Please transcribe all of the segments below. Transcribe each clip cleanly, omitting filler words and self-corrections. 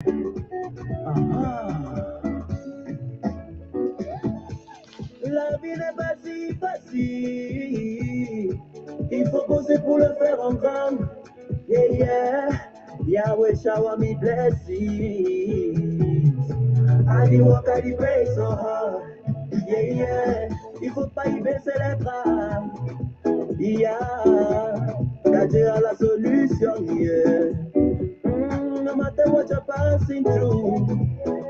La vie n'est pas si facile. Il faut poser pour le faire en grand. Yeah, yeah. Yahweh shower me blessings. I did work, I did pray so hard. Yeah, yeah. Il faut pas y baisser les bras. Yeah. That you are la solution, yeah. No matter what you're passing through,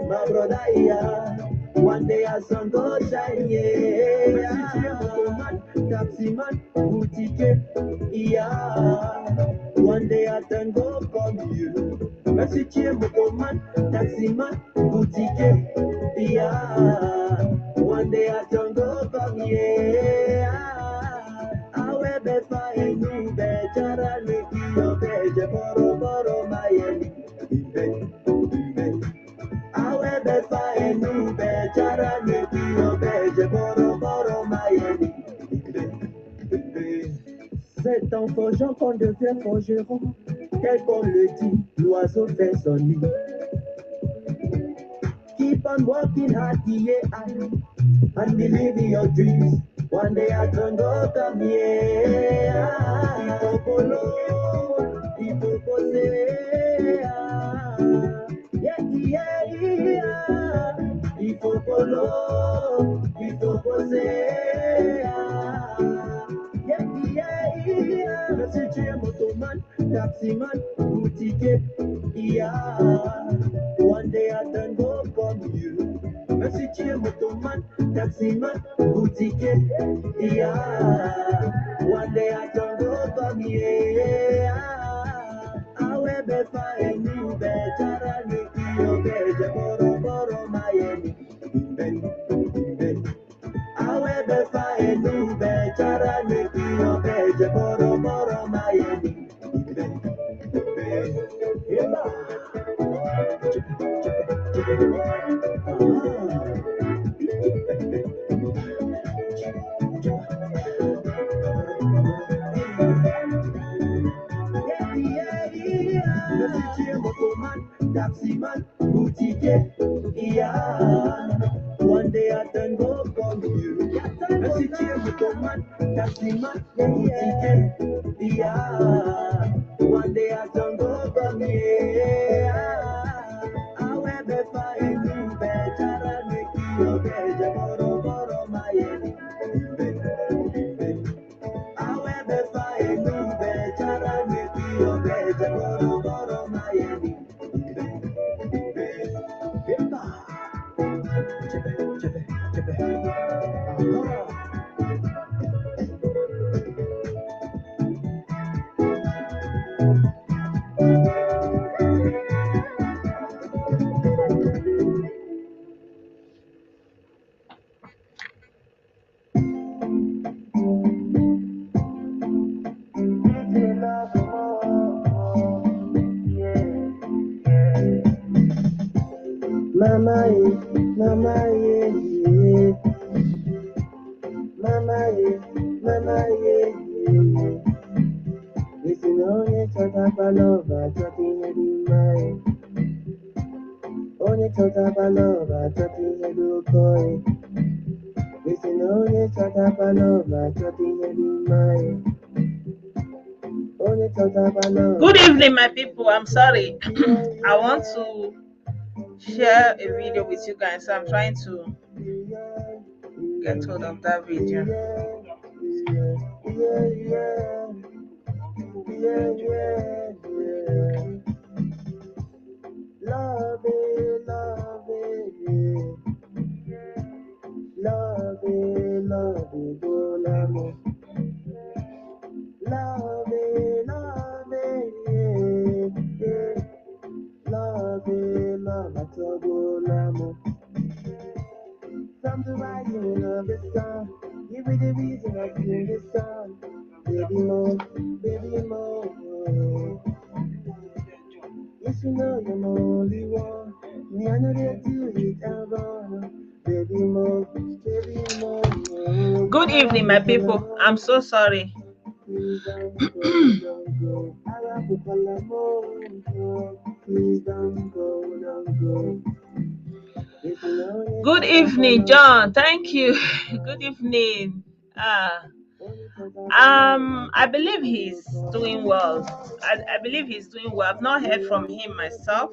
my brother, yeah. One day our sun go shine, yeah. Man, taxi man, boutique, yeah. One day our turn go come you. Merci, man, taxi man, boutique, yeah. One day our turn go come, yeah. Awe befa enu bechara neki yo beje boro boro mayeni. Awe befa enu bechara neki yo beje boro boro mayeni. C'est en forgeant qu'on devient forgeron. Tel qu'on le dit, l'oiseau fait son nid. Keep on working hard, yeah, and believe in your dreams. One day I can go come here. Il faut follow, il faut poser. Yeah, yeah, yeah. Il faut follow, il faut poser. Yeah, yeah, yeah. Monsieur, tu es motoman, taximan, boutique. Yeah. One day I can go come you. Merci, tu es motoman, taximan, boutique. Yeah. One day I can go come here. Awe befa enu bechara niki yo beje boro boro mayeni. Awe befa enu bechara niki yo beje boro boro mayeni. Taximan, boutique, yeah. One day I can go come you. Merci, tu es motoman, taximan, boutique, yeah. One day I can go come yeah. Awe befa enu bechara neki yo beje boro boro mayeni. Awe befa enu bechara neki yo beje boro boro mayeni. Mama, mama, yeah, yeah. Mama, yeah, mama, yeah, yeah. Listen, onye chota palova, choti hedu mai. Onye chota palova, choti hedu koi. Listen, onye chota palova, choti hedu mai. Onye chota palova. Good evening, my people. I'm sorry. I want to share a video with you guys, so I'm trying to get hold of that video. Love it, love it, love it, love it, go l'amo. Love it, love it, yeah. Love it, love it, go l'amo. From the rising of the sun, you be the reason I sing this song. Baby more, baby more. Yes, you know you're my only one. Me, I know that you hit and run. Baby more, baby more. Good evening, my people. I'm so sorry. Please don't go, don't go. Good evening, John. Thank you. Good evening. I believe he's doing well. I believe he's doing well. I've not heard from him myself,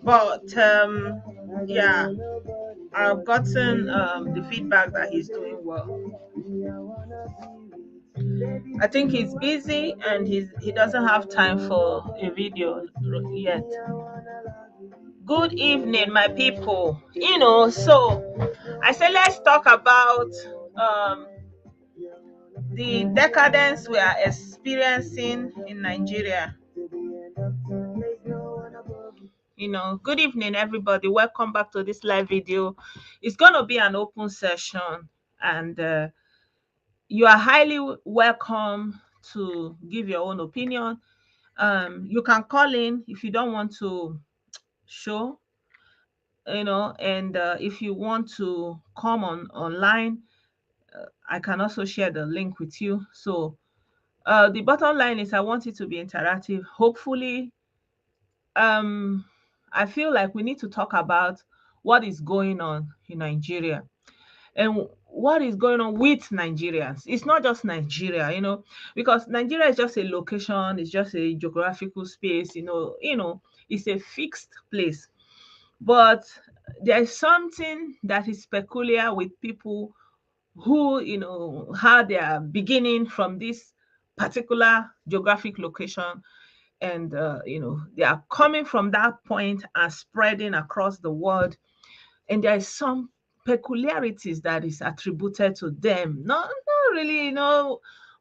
but yeah, I've gotten the feedback that he's doing well. I think he's busy and he doesn't have time for a video yet. Good evening, my people. So I said let's talk about the decadence we are experiencing in Nigeria. Good evening, everybody. Welcome back to this live video. It's going to be an open session, and you are highly welcome to give your own opinion. You can call in if you don't want to show, and if you want to come online, I can also share the link with you. So the bottom line is I want it to be interactive. Hopefully, I feel like we need to talk about what is going on in Nigeria and what is going on with Nigerians. It's not just Nigeria, because Nigeria is just a location, it's just a geographical space, it's a fixed place. But there is something that is peculiar with people who, how they are beginning from this particular geographic location, and they are coming from that point and spreading across the world, and there is some peculiarities that is attributed to them. Not really,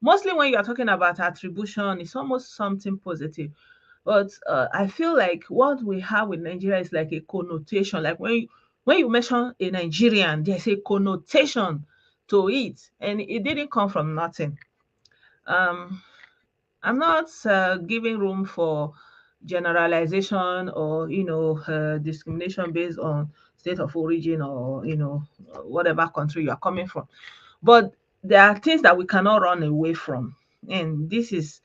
mostly when you are talking about attribution, it's almost something positive. But I feel like what we have with Nigeria is like a connotation. Like when you mention a Nigerian, there's a connotation to it, and it didn't come from nothing. um I'm not giving room for generalization or discrimination based on state of origin, or whatever country you are coming from. But there are things that we cannot run away from, and this is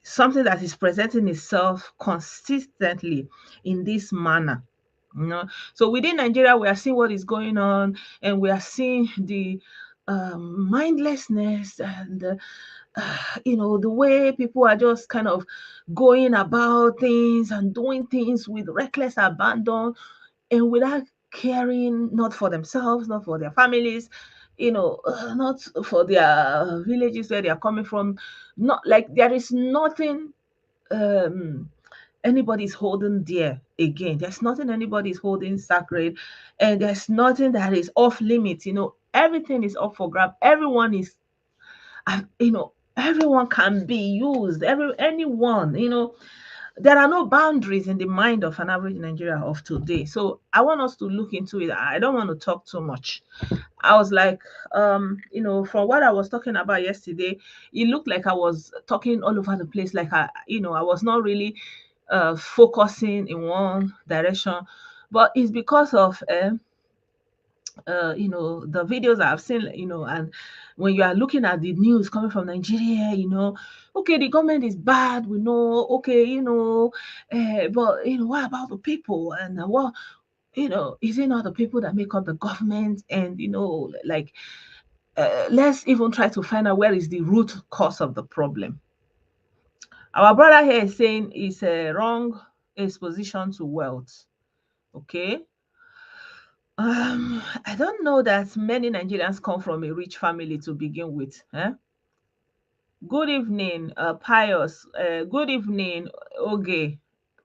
something that is presenting itself consistently in this manner. So within Nigeria, we are seeing what is going on, and we are seeing the mindlessness, and the way people are just kind of going about things and doing things with reckless abandon, and without caring, not for themselves, not for their families, not for their villages where they are coming from. Not like there is nothing um anybody's holding dear again. There's nothing anybody's holding sacred, and there's nothing that is off limits. Everything is up for grab. Everyone is, everyone can be used. Anyone, there are no boundaries in the mind of an average Nigerian of today. So I want us to look into it. I don't want to talk too much. I was like, from what I was talking about yesterday, it looked like I was talking all over the place. Like I was not really focusing in one direction. But it's because of the videos I've seen, and when you are looking at the news coming from Nigeria, okay, the government is bad, we know, okay, but what about the people? And what, is it not the people that make up the government? And like, let's even try to find out where is the root cause of the problem. Our brother here is saying it's a wrong exposition to wealth. Okay. I don't know that many Nigerians come from a rich family to begin with. Good evening, Pius. Good evening, Oge,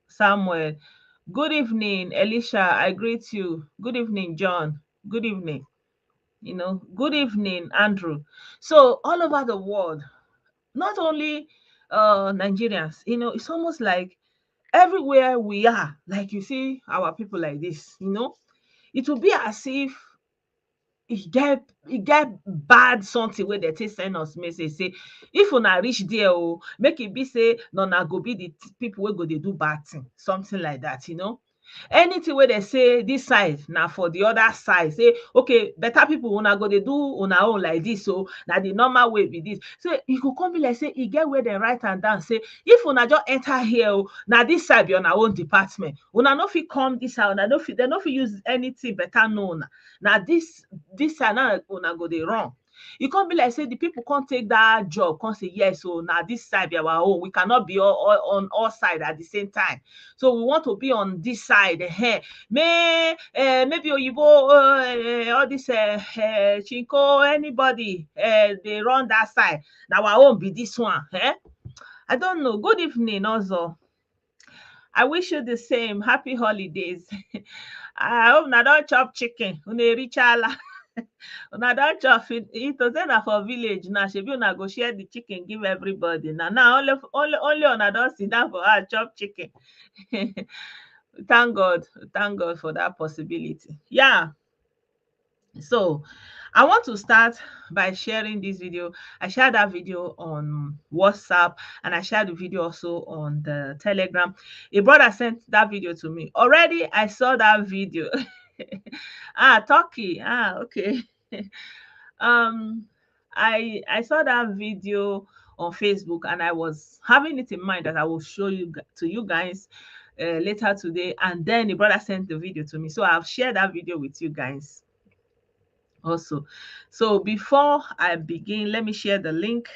Samuel. Good evening, Elisha. I greet you. Good evening, John. Good evening. Good evening, Andrew. So all over the world, not only Nigerians, it's almost like everywhere we are, like you see our people like this, it will be as if e get bad something wey dem take send us message say if una reach there make e be say na una go be the people wey go dey do bad thing, something like that. Anything where they say this side now for the other side, say okay, better people una go they do una own like this, so now the normal way be this. So you could come be like say you get where they write and down say if una just enter here, now this side be on our own department, una no fit come this side, una no fit, they no fit use anything better known. Now this side now una go they wrong. You can't be like say the people can't take that job, can't say yes, so now this side be our own. We cannot be on all side at the same time. So we want to be on this side. Maybe Oyibo, all this Chinko, anybody, they run that side. Now our own be this one. I don't know. Good evening, also. I wish you the same. Happy holidays. I hope na don chop chicken. Una reach ala. Una don chop it to say na for village now. Shebi una go share the chicken give everybody. Now only una don sit down for her chop chicken. Thank God for that possibility. Yeah. So I want to start by sharing this video. I shared that video on WhatsApp and I shared the video also on the Telegram. A brother sent that video to me. Already I saw that video. Turkey. Okay. I saw that video on Facebook and I was having it in mind that I will show you to you guys later today. And then the brother sent the video to me, so I've shared that video with you guys also. So before I begin, let me share the link.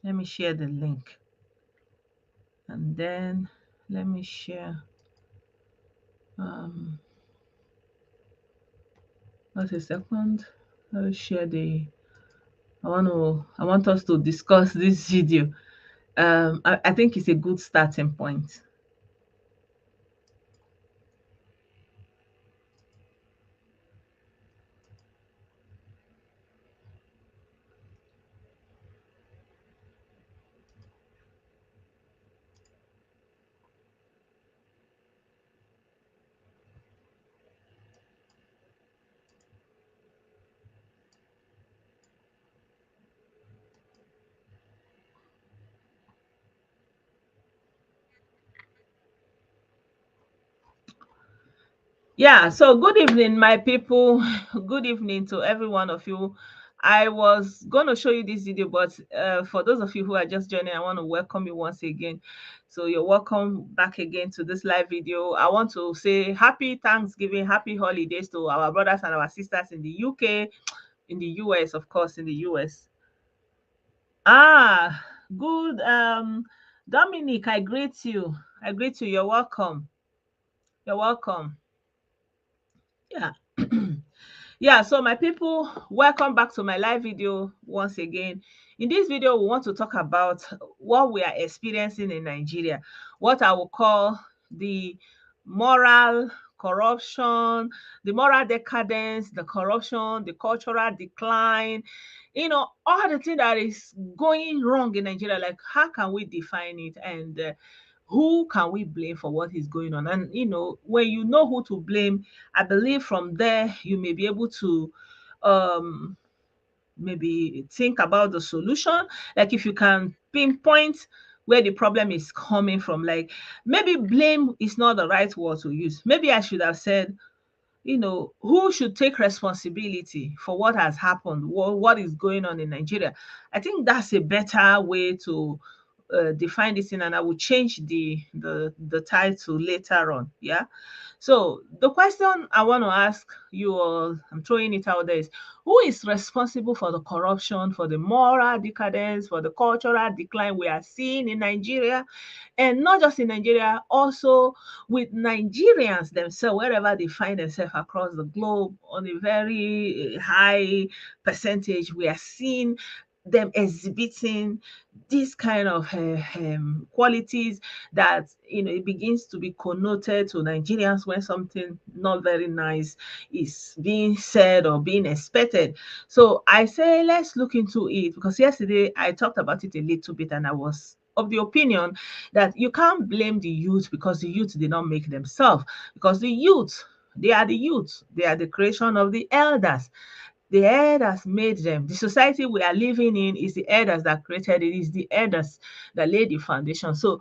Let me share the link. And then let me share what's a second. I'll share the I want us to discuss this video. I think it's a good starting point. Yeah, so good evening, my people. Good evening to every one of you. I was going to show you this video, but for those of you who are just joining, I want to welcome you once again. So you're welcome back again to this live video. I want to say happy Thanksgiving, happy holidays to our brothers and our sisters in the UK, in the US, of course, in the US. Good. Dominic, I greet you. I greet you. You're welcome. You're welcome. Yeah. Yeah, so my people, welcome back to my live video once again. In this video, we want to talk about what we are experiencing in Nigeria, what I will call the moral corruption, the moral decadence, the corruption, the cultural decline, all the things that is going wrong in Nigeria. Like, how can we define it? And who can we blame for what is going on? And when you know who to blame, I believe from there you may be able to maybe think about the solution. Like, if you can pinpoint where the problem is coming from, like maybe blame is not the right word to use. Maybe I should have said, who should take responsibility for what has happened, what is going on in Nigeria. I think that's a better way to define this thing, and I will change the title later on. Yeah. So the question I want to ask you all, I'm throwing it out there, is who is responsible for the corruption, for the moral decadence, for the cultural decline we are seeing in Nigeria? And not just in Nigeria, also with Nigerians themselves, wherever they find themselves across the globe, on a very high percentage, we are seeing them exhibiting these kind of qualities that it begins to be connoted to Nigerians when something not very nice is being said or being expected. So I say let's look into it, because yesterday I talked about it a little bit and I was of the opinion that you can't blame the youth because the youth did not make themselves, because the youth They are the youth. They are the creation of the elders. The elders made them. The society we are living in is the elders that created it. Is the elders that laid the foundation. So,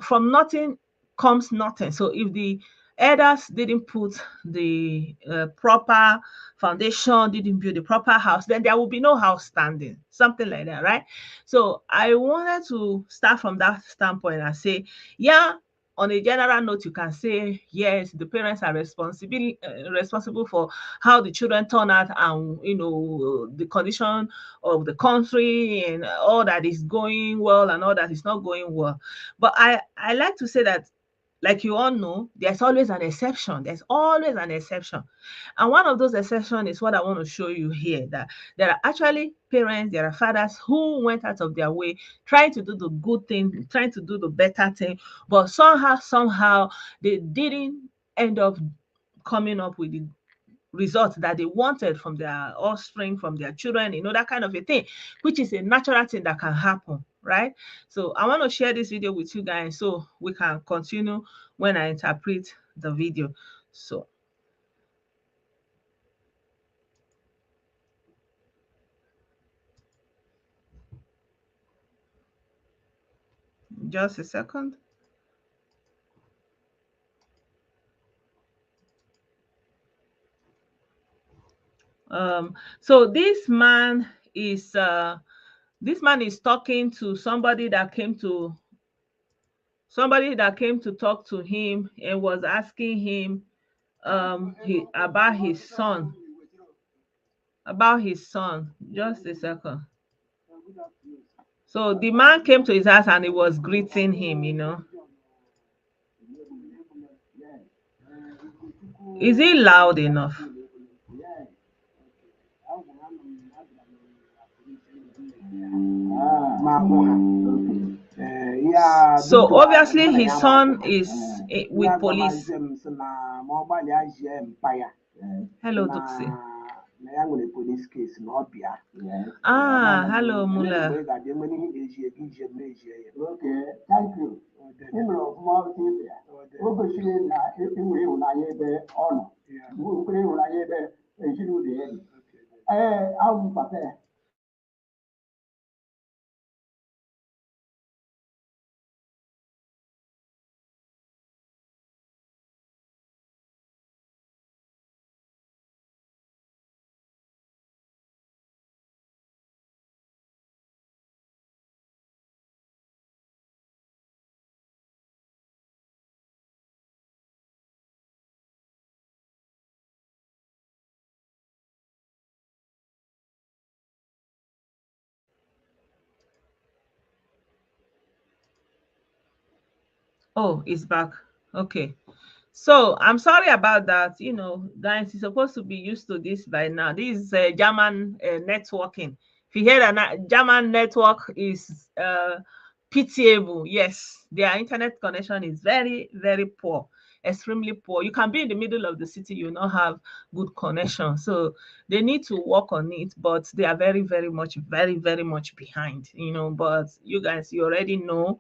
from nothing comes nothing. So if the elders didn't put the proper foundation, didn't build the proper house, then there will be no house standing. Something like that, right? So I wanted to start from that standpoint and say, yeah, on a general note, you can say yes, the parents are responsible for how the children turn out, and the condition of the country and all that is going well and all that is not going well. But I like to say that, like you all know, there's always an exception. There's always an exception. And one of those exceptions is what I want to show you here, that there are actually parents, there are fathers who went out of their way trying to do the good thing, trying to do the better thing, but somehow they didn't end up coming up with the results that they wanted from their offspring, from their children, that kind of a thing, which is a natural thing that can happen, right? So I want to share this video with you guys so we can continue when I interpret the video. So just a second. So this man is talking to somebody that came to talk to him and was asking him about his son. Just a second. So the man came to his house and he was greeting him. Is it loud enough? So obviously his son is with police. Hello, Tuxi. Hello, Mula. Okay, thank you. Oh, it's back. Okay. So I'm sorry about that. Guys, you're supposed to be used to this by now. This is German networking. If you hear that German network is pitiable, yes, their internet connection is very, very poor, extremely poor. You can be in the middle of the city, you not have good connection. So they need to work on it, but they are very, very much, very, very much behind. But you guys, you already know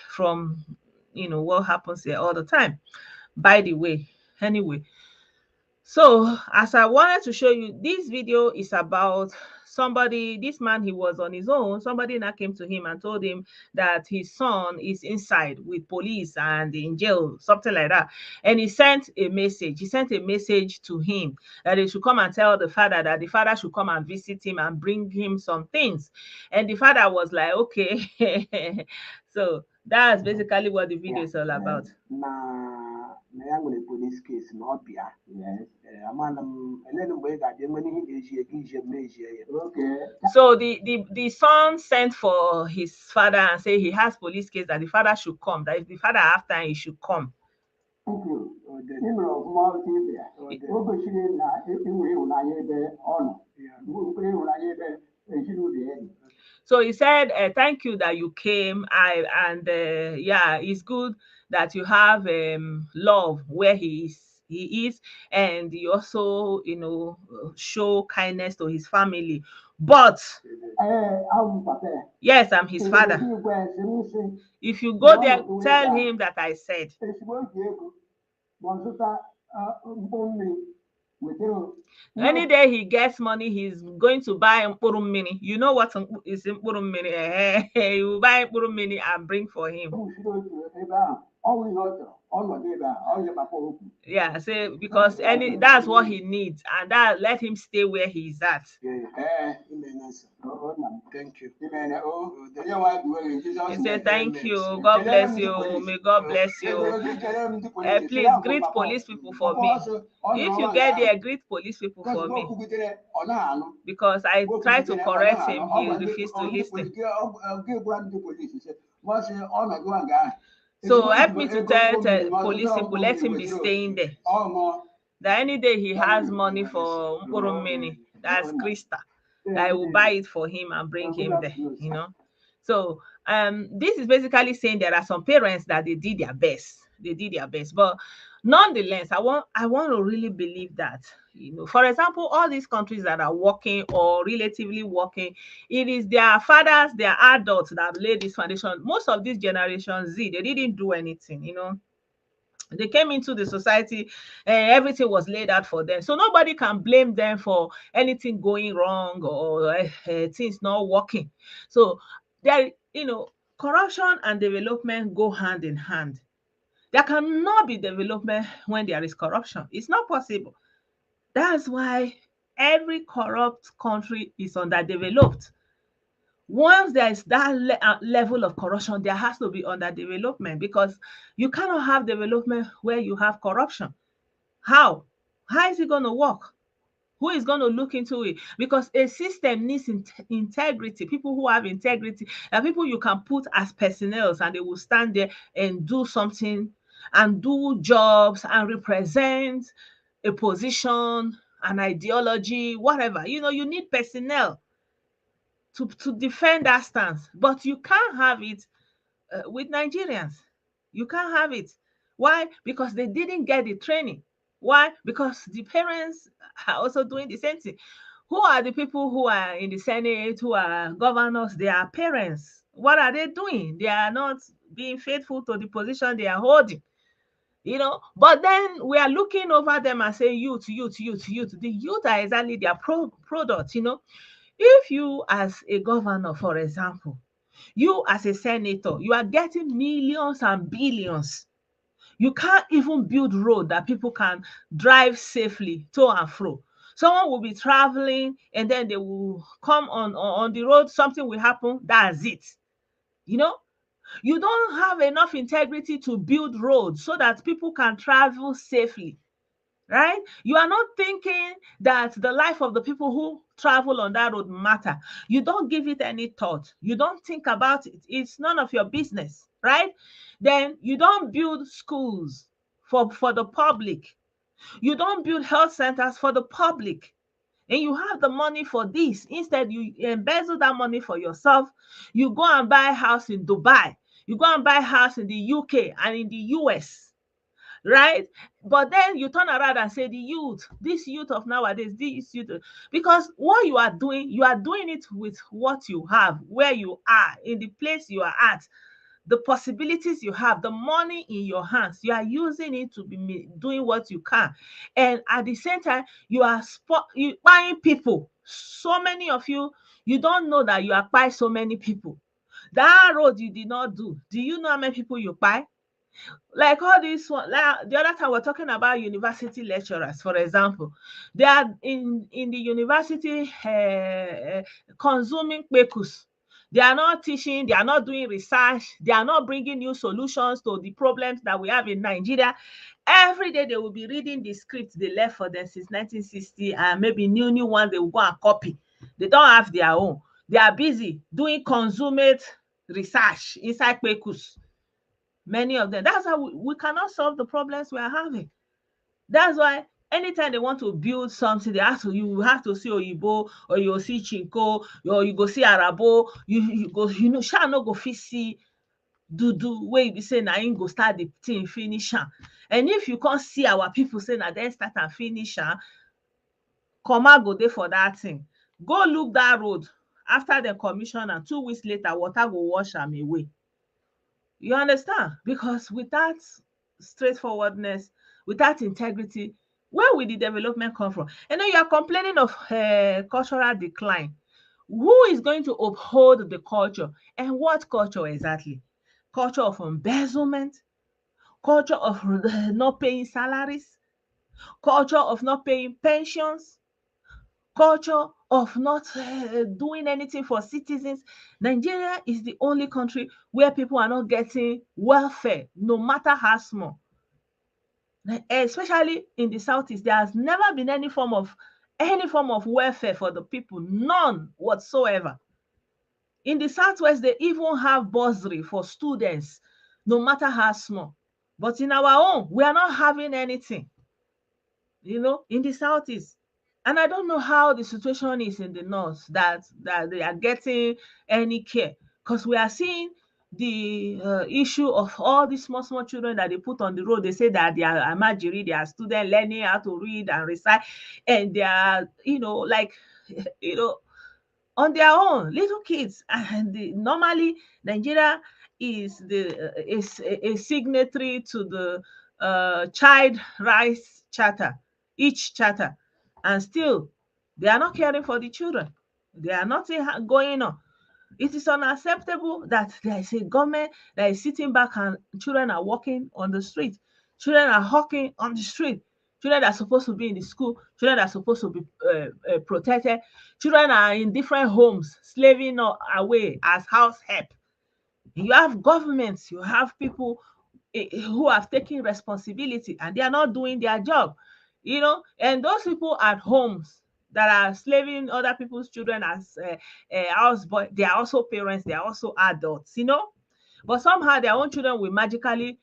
from what happens here all the time. By the way, anyway, so as I wanted to show you, this video is about this man, he was on his own. Somebody now came to him and told him that his son is inside with police and in jail, something like that. And he sent a message to him that he should come and tell the father that the father should come and visit him and bring him some things. And the father was like, okay. So that's basically what the video is all about. Police case yes. Okay. So the son sent for his father and say he has police case, that the father should come, that if the father after he should come. Thank you. So he said, thank you that you came. It's good that you have love where he is, and you also show kindness to his family. But yes, I'm his father. If you go there, tell him that I said. Any day he gets money, he's going to buy mkpuru mmiri. You know what is mkpuru mmiri? He will buy mkpuru mmiri and bring for him. Yeah, say because that's what he needs, and that let him stay where he's at. Thank you. He said, thank you. God bless you. May God bless you. Please greet police people for me. If you get there, greet police people for me. Because I tried to correct him, he refused to listen. So help me to tell police people, let him be staying there. That any day he has money for mkpuru mmiri, that's Krista, that I will buy it for him and bring him there, you know. So this is basically saying there are some parents that they did their best. They did their best. But nonetheless, I want to really believe that, you know, for example, all these countries that are working or relatively working, it is their fathers, their adults that have laid this foundation. Most of this generation Z, they didn't do anything, you know. They came into the society and everything was laid out for them. So nobody can blame them for anything going wrong or things not working. So there, you know, corruption and development go hand in hand. There cannot be development when there is corruption. It's not possible. That's why every corrupt country is underdeveloped. Once there is that level of corruption, there has to be underdevelopment, because you cannot have development where you have corruption. How? How is it going to work? Who is going to look into it? Because a system needs integrity. People who have integrity are people you can put as personnel, and they will stand there and do something and do jobs and represent a position, an ideology, whatever. You know, you need personnel to defend that stance. But you can't have it with Nigerians. You can't have it. Why? Because they didn't get the training. Why? Because the parents are also doing the same thing. Who are the people who are in the Senate, who are governors? They are parents. What are they doing? They are not being faithful to the position they are holding. You know, but then we are looking over them and say, youth. The youth are exactly their product, you know. If you as a governor, for example, you as a senator, you are getting millions and billions. You can't even build road that people can drive safely to and fro. Someone will be traveling and then they will come on the road, something will happen, that's it. You know, you don't have enough integrity to build roads so that people can travel safely. Right? You are not thinking that the life of the people who travel on that road matter. You don't give it any thought. You don't think about it. It's none of your business, right? Then you don't build schools for the public. You don't build health centers for the public. And you have the money for this. Instead, you embezzle that money for yourself. You go and buy a house in Dubai. You go and buy a house in the UK and in the US. Right? But then you turn around and say the youth, this youth of nowadays, this youth, because what you are doing it with what you have, where you are, in the place you are at, the possibilities you have, the money in your hands, you are using it to be doing what you can. And at the same time, you are buying people. So many of you, you don't know that you are buying so many people. That road you did not do. Do you know how many people you buy? Like all this one, like the other time we're talking about university lecturers, for example. They are in the university consuming pekus. They are not teaching, they are not doing research, they are not bringing new solutions to the problems that we have in Nigeria. Every day they will be reading the script they left for them since 1960, and maybe new ones they will go and copy. They don't have their own. They are busy doing consummate research inside pekus. Many of them. That's how we cannot solve the problems we are having. That's why anytime they want to build something, you have to see Oyibo, or you see Chinko, or you go see Arabo, you go, you know, shall not go fit see Dudu, where you be saying na him go start the thing, finish am. And if you can't see our people say na then start and finish am, comma go dey for that thing. Go look that road after the commission, and 2 weeks later, water go wash am away. You understand? Because with that straightforwardness, without integrity, where will the development come from? And then you are complaining of cultural decline. Who is going to uphold the culture? And what culture exactly? Culture of embezzlement, culture of not paying salaries, culture of not paying pensions, culture of not doing anything for citizens. Nigeria is the only country where people are not getting welfare, no matter how small. Especially in the southeast, there has never been any form of welfare for the people, none whatsoever. In the southwest, they even have bursary for students, no matter how small. But in our own, we are not having anything, in the southeast. And I don't know how the situation is in the north, that they are getting any care, because we are seeing the issue of all these small children that they put on the road. They say that they are amajiri, they are students learning how to read and recite, and they are, like, you know on their own, little kids. And normally Nigeria is a signatory to the child rights charter, each charter, and still they are not caring for the children. They are nothing going on. It is unacceptable that there is a government that is sitting back and children are walking on the street. Children are hawking on the street. Children that are supposed to be in the school. Children that are supposed to be protected. Children are in different homes, slaving away as house help. You have governments, you have people who have taken responsibility and they are not doing their job, and those people at homes that are slaving other people's children as house boy, they are also parents, they are also adults, but somehow their own children will magically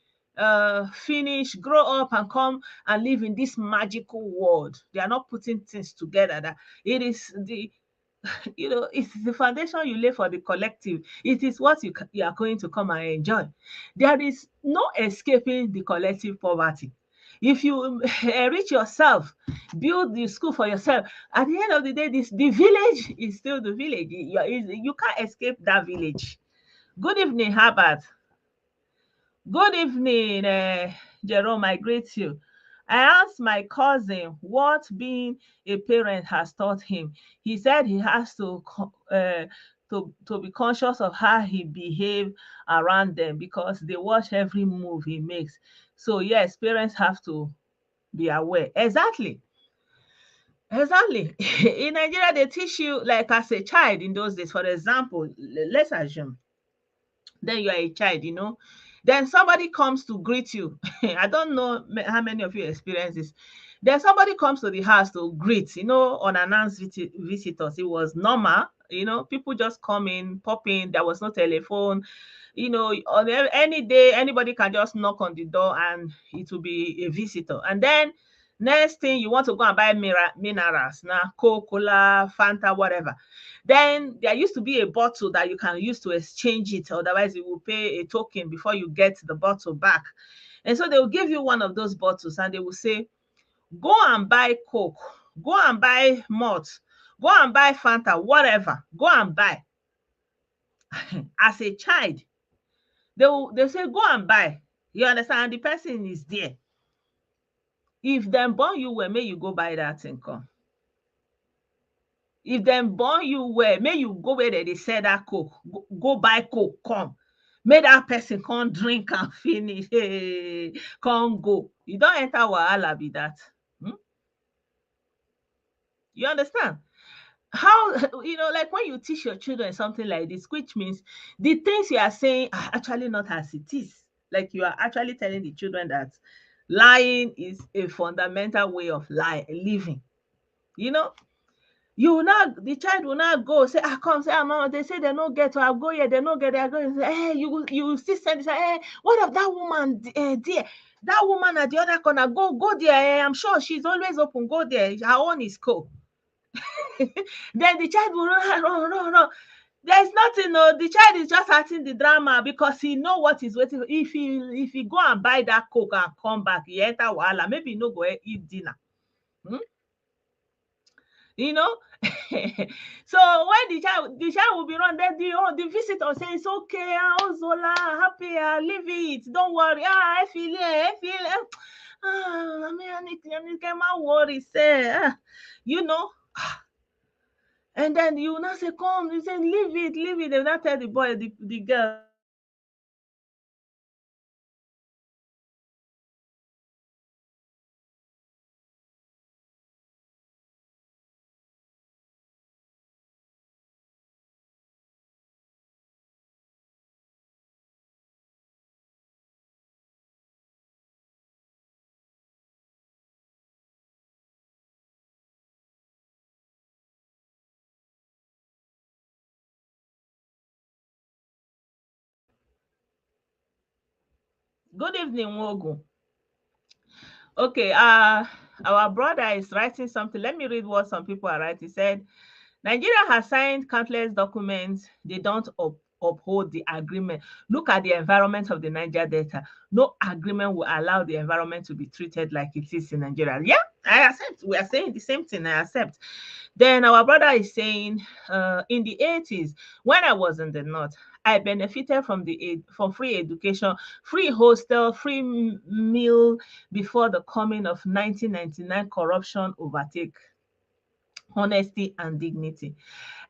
finish, grow up, and come and live in this magical world. They are not putting things together. That it is it's the foundation you lay for the collective. It is what you are going to come and enjoy. There is no escaping the collective poverty. If you enrich yourself, build the school for yourself, at the end of the day, the village is still the village. You can't escape that village. Good evening, Herbert. Good evening, Jerome. I greet you. I asked my cousin what being a parent has taught him. He said he has to be conscious of how he behave around them because they watch every move he makes. So yes, parents have to be aware. Exactly. Exactly. In Nigeria, they teach you like as a child in those days. For example, let's assume then you are a child. Then somebody comes to greet you. I don't know how many of you experience this. Then somebody comes to the house to greet, unannounced visitors. It was normal. People just come in, pop in. There was no telephone. On any day, anybody can just knock on the door and it will be a visitor. And then next thing, you want to go and buy minerals, now Coca-Cola, Fanta, whatever. Then there used to be a bottle that you can use to exchange it. Otherwise, you will pay a token before you get the bottle back. And so they will give you one of those bottles and they will say, go and buy Coke, go and buy malt, go and buy Fanta, whatever, go and buy. As a child, they'll say, go and buy. You understand? And the person is there. If them born you well, may you go buy that thing come. If them born you well, may you go where they sell that Coke, go buy Coke come. May that person come drink and finish. Hey, come go. You don't enter wahala be that. You understand? How, like when you teach your children something like this, which means the things you are saying are actually not as it is. Like you are actually telling the children that lying is a fundamental way of living. The child will not go say, come say, mama, they say they no get, so I'll go here, they no get, they are going to say, hey, you still send this, hey, what of that woman there? That woman at the other corner, go there. I'm sure she's always open, go there. Her own is cool. Then the child will run. There's nothing, no. The child is just acting the drama because he know what is waiting. If he go and buy that Coke and come back, he enter wahala. Maybe he no go eat dinner. So when the child will be run, then the visitor say it's okay, Zola, happy, leave it, don't worry. I feel I mean, I need to get my worry, say, you know. And then you now say, come, you say, leave it, leave it. They will not tell the boy, the girl, say, leave it, leave it. They will not tell the boy, the girl, say, leave it, leave it. They will not tell the boy, good evening, Wogu. Okay, our brother is writing something. Let me read what some people are writing. He said, Nigeria has signed countless documents. They don't uphold the agreement. Look at the environment of the Niger Delta. No agreement will allow the environment to be treated like it is in Nigeria. Yeah, I accept. We are saying the same thing. I accept. Then our brother is saying, in the 80s, when I was in the north, I benefited from from free education, free hostel, free meal before the coming of 1999 corruption overtake honesty and dignity.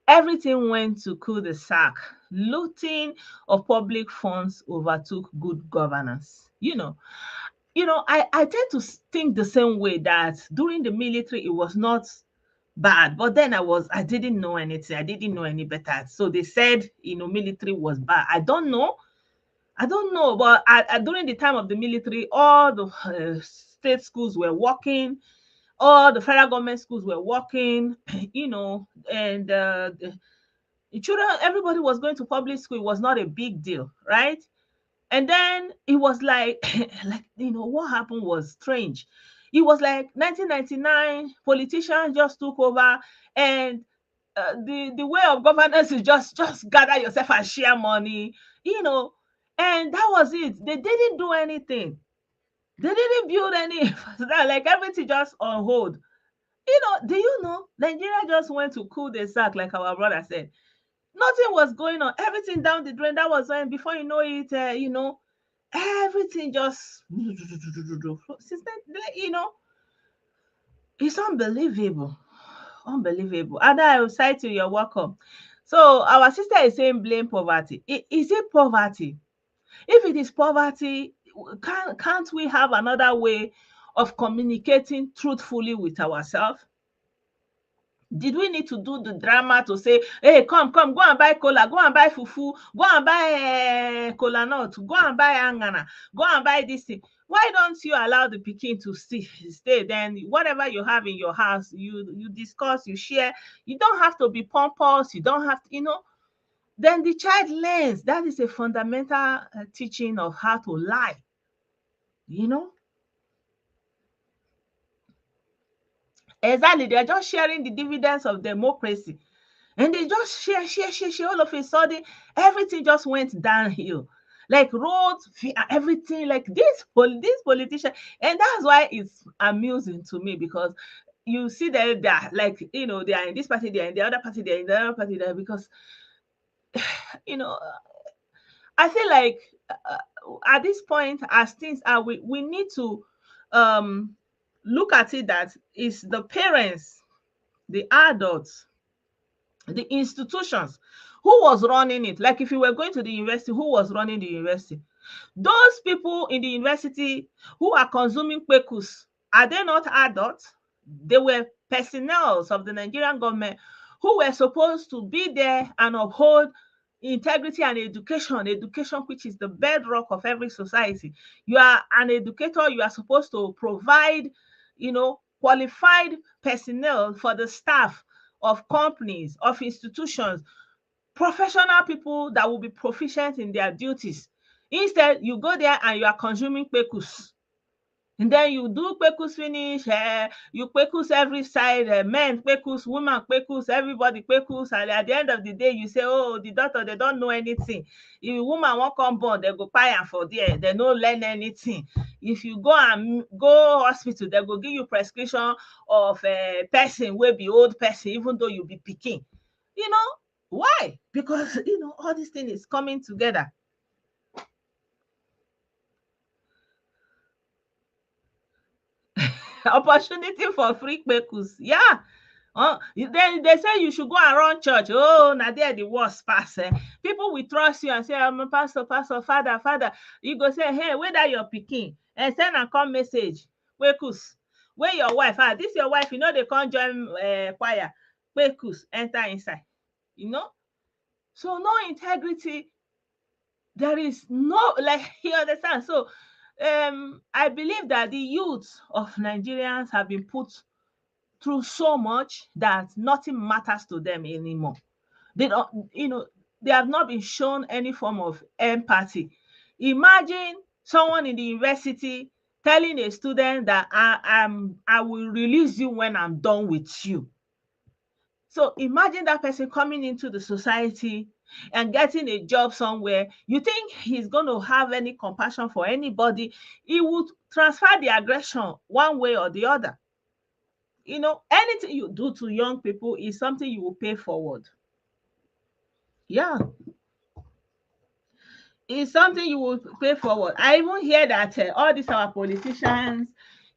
Everything went to cul-de-sac. Looting of public funds overtook good governance. I tend to think the same way that during the military it was not bad, but then I didn't know anything. I didn't know any better. So they said, military was bad. I don't know, but during the time of the military, all the state schools were working, all the federal government schools were working, and the children, everybody was going to public school. It was not a big deal, right? And then it was like, what happened was strange. It was like 1999, politicians just took over, and the way of governance is just gather yourself and share money, you know, and that was it. They didn't do anything. They didn't build any, like everything just on hold. Do you know Nigeria just went to cool the sack, like our brother said. Nothing was going on. Everything down the drain. That was when, before you know it, everything just since then, it's unbelievable. Unbelievable. Ada, I will cite you, you're welcome. So our sister is saying blame poverty. Is it poverty? If it is poverty, can't we have another way of communicating truthfully with ourselves? Did we need to do the drama to say, hey, come, go and buy cola, go and buy fufu, go and buy cola nut, go and buy angana, go and buy this thing? Why don't you allow the pikin to stay? Then whatever you have in your house, you discuss, you share. You don't have to be pompous. You don't have to, then the child learns. That is a fundamental teaching of how to lie, you know? Exactly. They're just sharing the dividends of democracy. And they just share. All of a sudden, everything just went downhill. Like roads, everything, like this politician. And that's why it's amusing to me, because you see that they're like, they are in this party, they're in the other party, they're in the other party there, because, you know, I feel like at this point, as things are, we need to um, look at it that it's the parents, the adults, the institutions who was running it. Like if you were going to the university, who was running the university? Those people in the university who are consuming kpekus, are they not adults? They were personnel of the Nigerian government who were supposed to be there and uphold integrity and education, which is the bedrock of every society. You are an educator, you are supposed to provide, qualified personnel for the staff of companies, of institutions, professional people that will be proficient in their duties. Instead, you go there and you are consuming kpekus. And then you do kpekus finish, you kpekus every side, men kpekus, women kpekus, everybody kpekus, and at the end of the day, you say, oh, the doctor, they don't know anything. If a woman won't come born, they go pay am for there, they no learn anything. If you go hospital, they go give you prescription of a person wey be old person, even though you be pikin. Why? Because all this thing is coming together. Opportunity for free kpekus. Yeah. Then they say you should go and run church. Oh, now there the worst pass. People will trust you and say, I'm a pastor, pastor, father, father. You go say, hey, where that your pikin? And send and come message. Kpekus. Where your wife? Ah, this your wife, they can't join choir. Kpekus, enter inside. So no integrity. There is no, like, you understand. So I believe that the youth of Nigerians have been put through so much that nothing matters to them anymore. They don't, they have not been shown any form of empathy. Imagine someone in the university telling a student that I will release you when I'm done with you. So imagine that person coming into the society and getting a job somewhere. You think he's going to have any compassion for anybody? He would transfer the aggression one way or the other. Anything you do to young people is something you will pay forward. Yeah, it's something you will pay forward. I even hear that all these our politicians,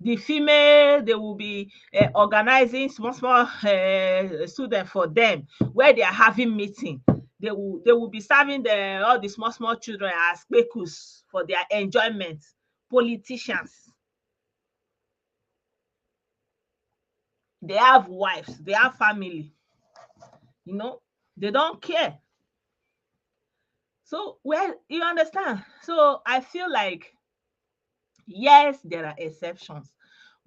the female, they will be organizing small students for them, where they are having meeting. They will be serving all the small children as kpekus for their enjoyment. Politicians, they have wives, they have family. They don't care. So, well, you understand. So I feel like, yes, there are exceptions,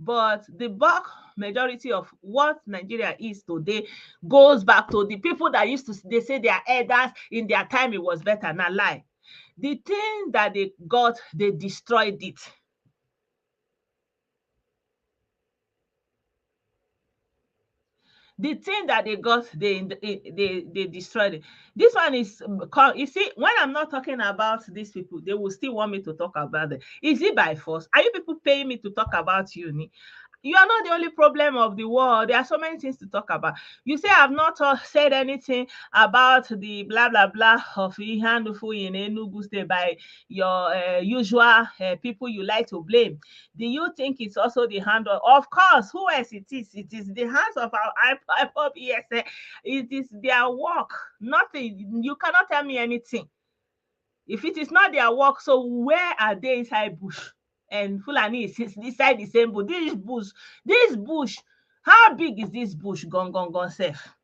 but the bulk majority of what Nigeria is today goes back to the people that used to, they say their elders in their time it was better. Now lie. The thing that they got, they destroyed it. The thing that they got, they destroyed it. This one is you see, when I'm not talking about these people, they will still want me to talk about them. Is it by force? Are you people paying me to talk about you? You are not the only problem of the world. There are so many things to talk about. You say I've not said anything about the blah blah blah of Ihandufu in Enugu State by your usual people you like to blame. Do you think it's also the hand of course, who else it is? It is the hands of our IPOB ESA. It is their work. Nothing. You cannot tell me anything. If it is not their work, so where are they inside bush? And Fulani is inside the same bush. This bush, how big is this bush? Gone safe.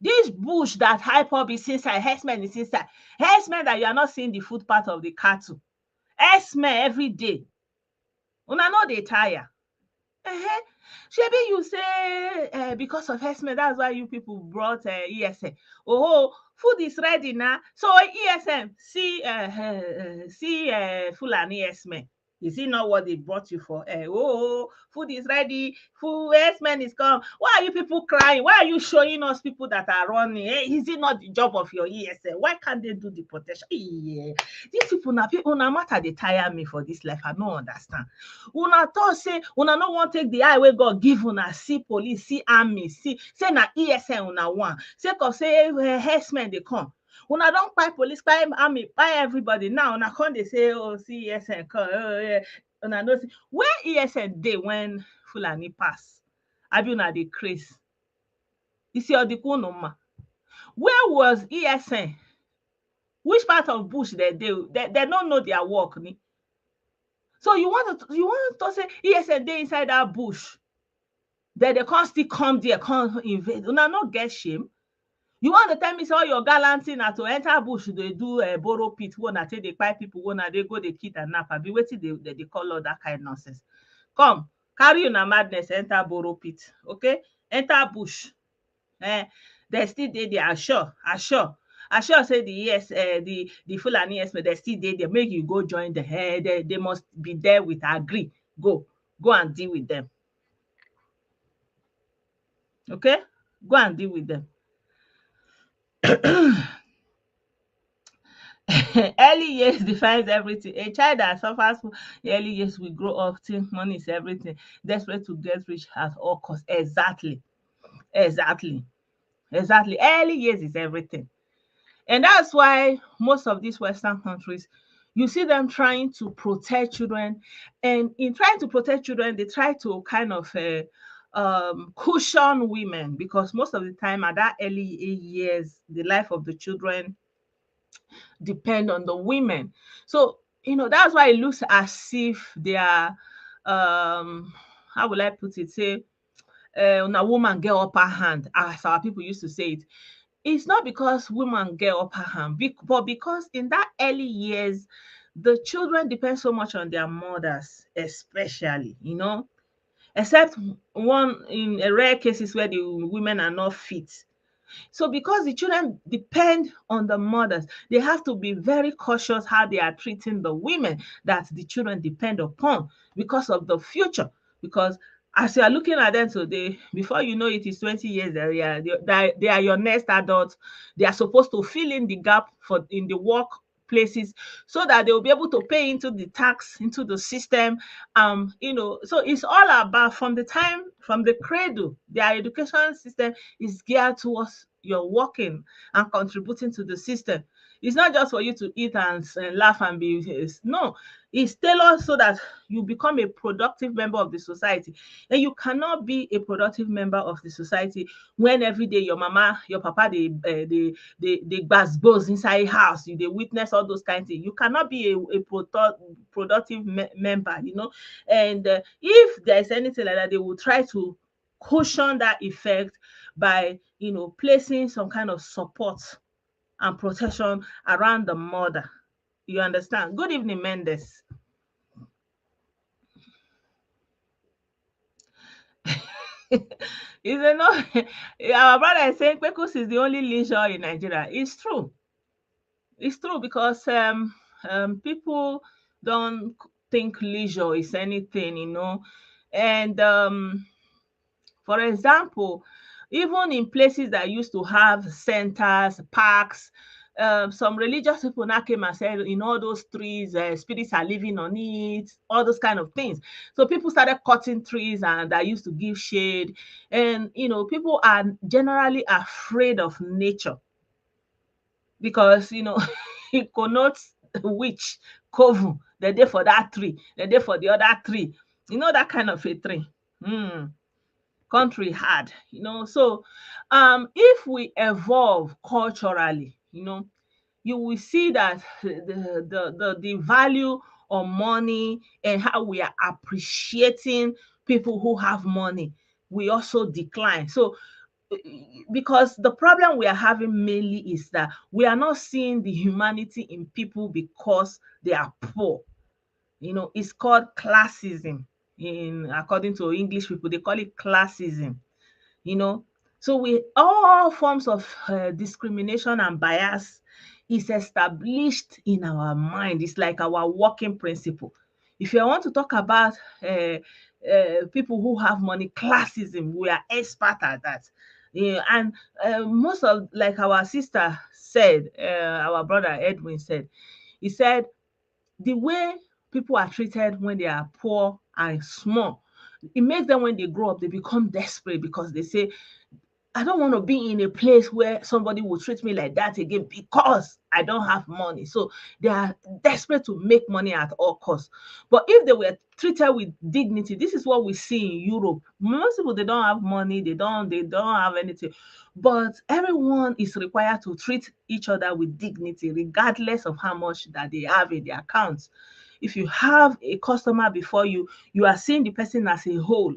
This bush that IPOB is inside, herdsmen is inside. Herdsmen that you are not seeing the footpath of the cattle. Herdsmen every day. Una no dey tire. Shebi you say because of herdsmen, that's why you people brought ESN. Oh, food is ready now. So ESN, see Fulani herdsmen. Is it not what they brought you for? Food is ready. Food herdsmen is come. Why are you people crying? Why are you showing us people that are running? Is it not the job of your ESN? Why can't they do the protection? These people na matter dey tire me for this life. I no understand. Una talk say una no wan take the eye wey God give una see police, see army, see say na ESN una want. Sake of say herdsmen dey come. Una don kpai police, kpai army, kpai everybody. Now una come dey say, oh, see ESN come. Una no see. Where ESN dey when Fulani pass? Abi una dey craze? Isi odikun ma. Where was ESN? Which part of bush they dey? They don't know their work. So you want to say ESN dey inside that bush? Then they can't still come there, come invade. Una no get shame. You want to tell me say all your gallanty na to enter bush dey do borrow pit wey una take dey kpai people wey una dey go dey kid and nap abi wetin dey call all that kind nonsense. Come carry una madness enter borrow pit, okay? Enter bush. They still dey there. Assure say the Fulani herdsmen they still dey there. Make you go join the head. They must be there with agree. Go and deal with them. Okay, go and deal with them. Early years defines everything. A child that suffers from early years will grow up think money is everything, desperate to get rich at all costs. Exactly. Early years is everything. And that's why most of these Western countries, You see them trying to protect children, and in trying to protect children, they try to kind of cushion women, because most of the time at that early years, the life of the children depend on the women. So, that's why it looks as if they are, how will I put it? Say, na woman get upper hand, as our people used to say it. It's not because women get upper hand, but because in that early years, the children depend so much on their mothers, especially, except one in a rare cases where the women are not fit. So because the children depend on the mothers, they have to be very cautious how they are treating the women that the children depend upon, because of the future. Because as you are looking at them today, before you know it is 20 years, they are your next adults. They are supposed to fill in the gap for in the work places, so that they will be able to pay into the tax, into the system. So it's all about, from the cradle, their education system is geared towards your working and contributing to the system. It's not just for you to eat and laugh and be, no, it's tailored so that you become a productive member of the society. And you cannot be a productive member of the society when every day your mama, your papa, they gbas inside house, they witness all those kind of things. You cannot be a productive member, And if there is anything like that, they will try to cushion that effect by, placing some kind of support and protection around the mother. You understand? Good evening, Mendes. Is it not? Our brother is saying Kpekus is the only leisure in Nigeria. It's true. It's true, because people don't think leisure is anything, And for example, even in places that used to have centers, parks, some religious people now came and said, in all those trees, spirits are living on it, all those kind of things. So people started cutting trees and that used to give shade. And, people are generally afraid of nature, because, it connotes witch, coven, they're there for that tree, they're there for the other tree. That kind of a tree. Country hard, so if we evolve culturally, you will see that the value of money and how we are appreciating people who have money, we also decline. So because the problem we are having mainly is that we are not seeing the humanity in people because they are poor. It's called classism. In According to English people, they call it classism. you know so we all forms of discrimination and bias is established in our mind. It's like our working principle. If you want to talk about people who have money, classism, we are expert at that. And most of, like our sister said, our brother Edwin said, he said the way people are treated when they are poor and small, it makes them, when they grow up, they become desperate, because they say, I don't want to be in a place where somebody will treat me like that again because I don't have money. So they are desperate to make money at all costs. But if they were treated with dignity, this is what we see in Europe. Most people, they don't have money, they don't have anything. But everyone is required to treat each other with dignity, regardless of how much that they have in their accounts. If you have a customer before you, you are seeing the person as a whole.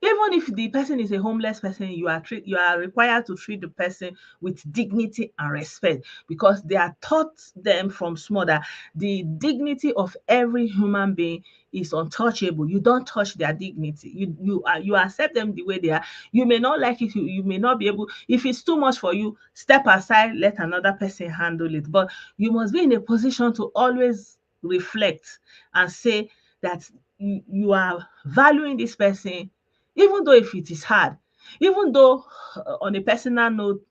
Even if the person is a homeless person, you are required to treat the person with dignity and respect, because they are taught them from small that the dignity of every human being is untouchable. You don't touch their dignity. You accept them the way they are. You may not like it. You may not be able. If it's too much for you, step aside. Let another person handle it. But you must be in a position to always reflect and say that you are valuing this person, even though if it is hard, even though on a personal note,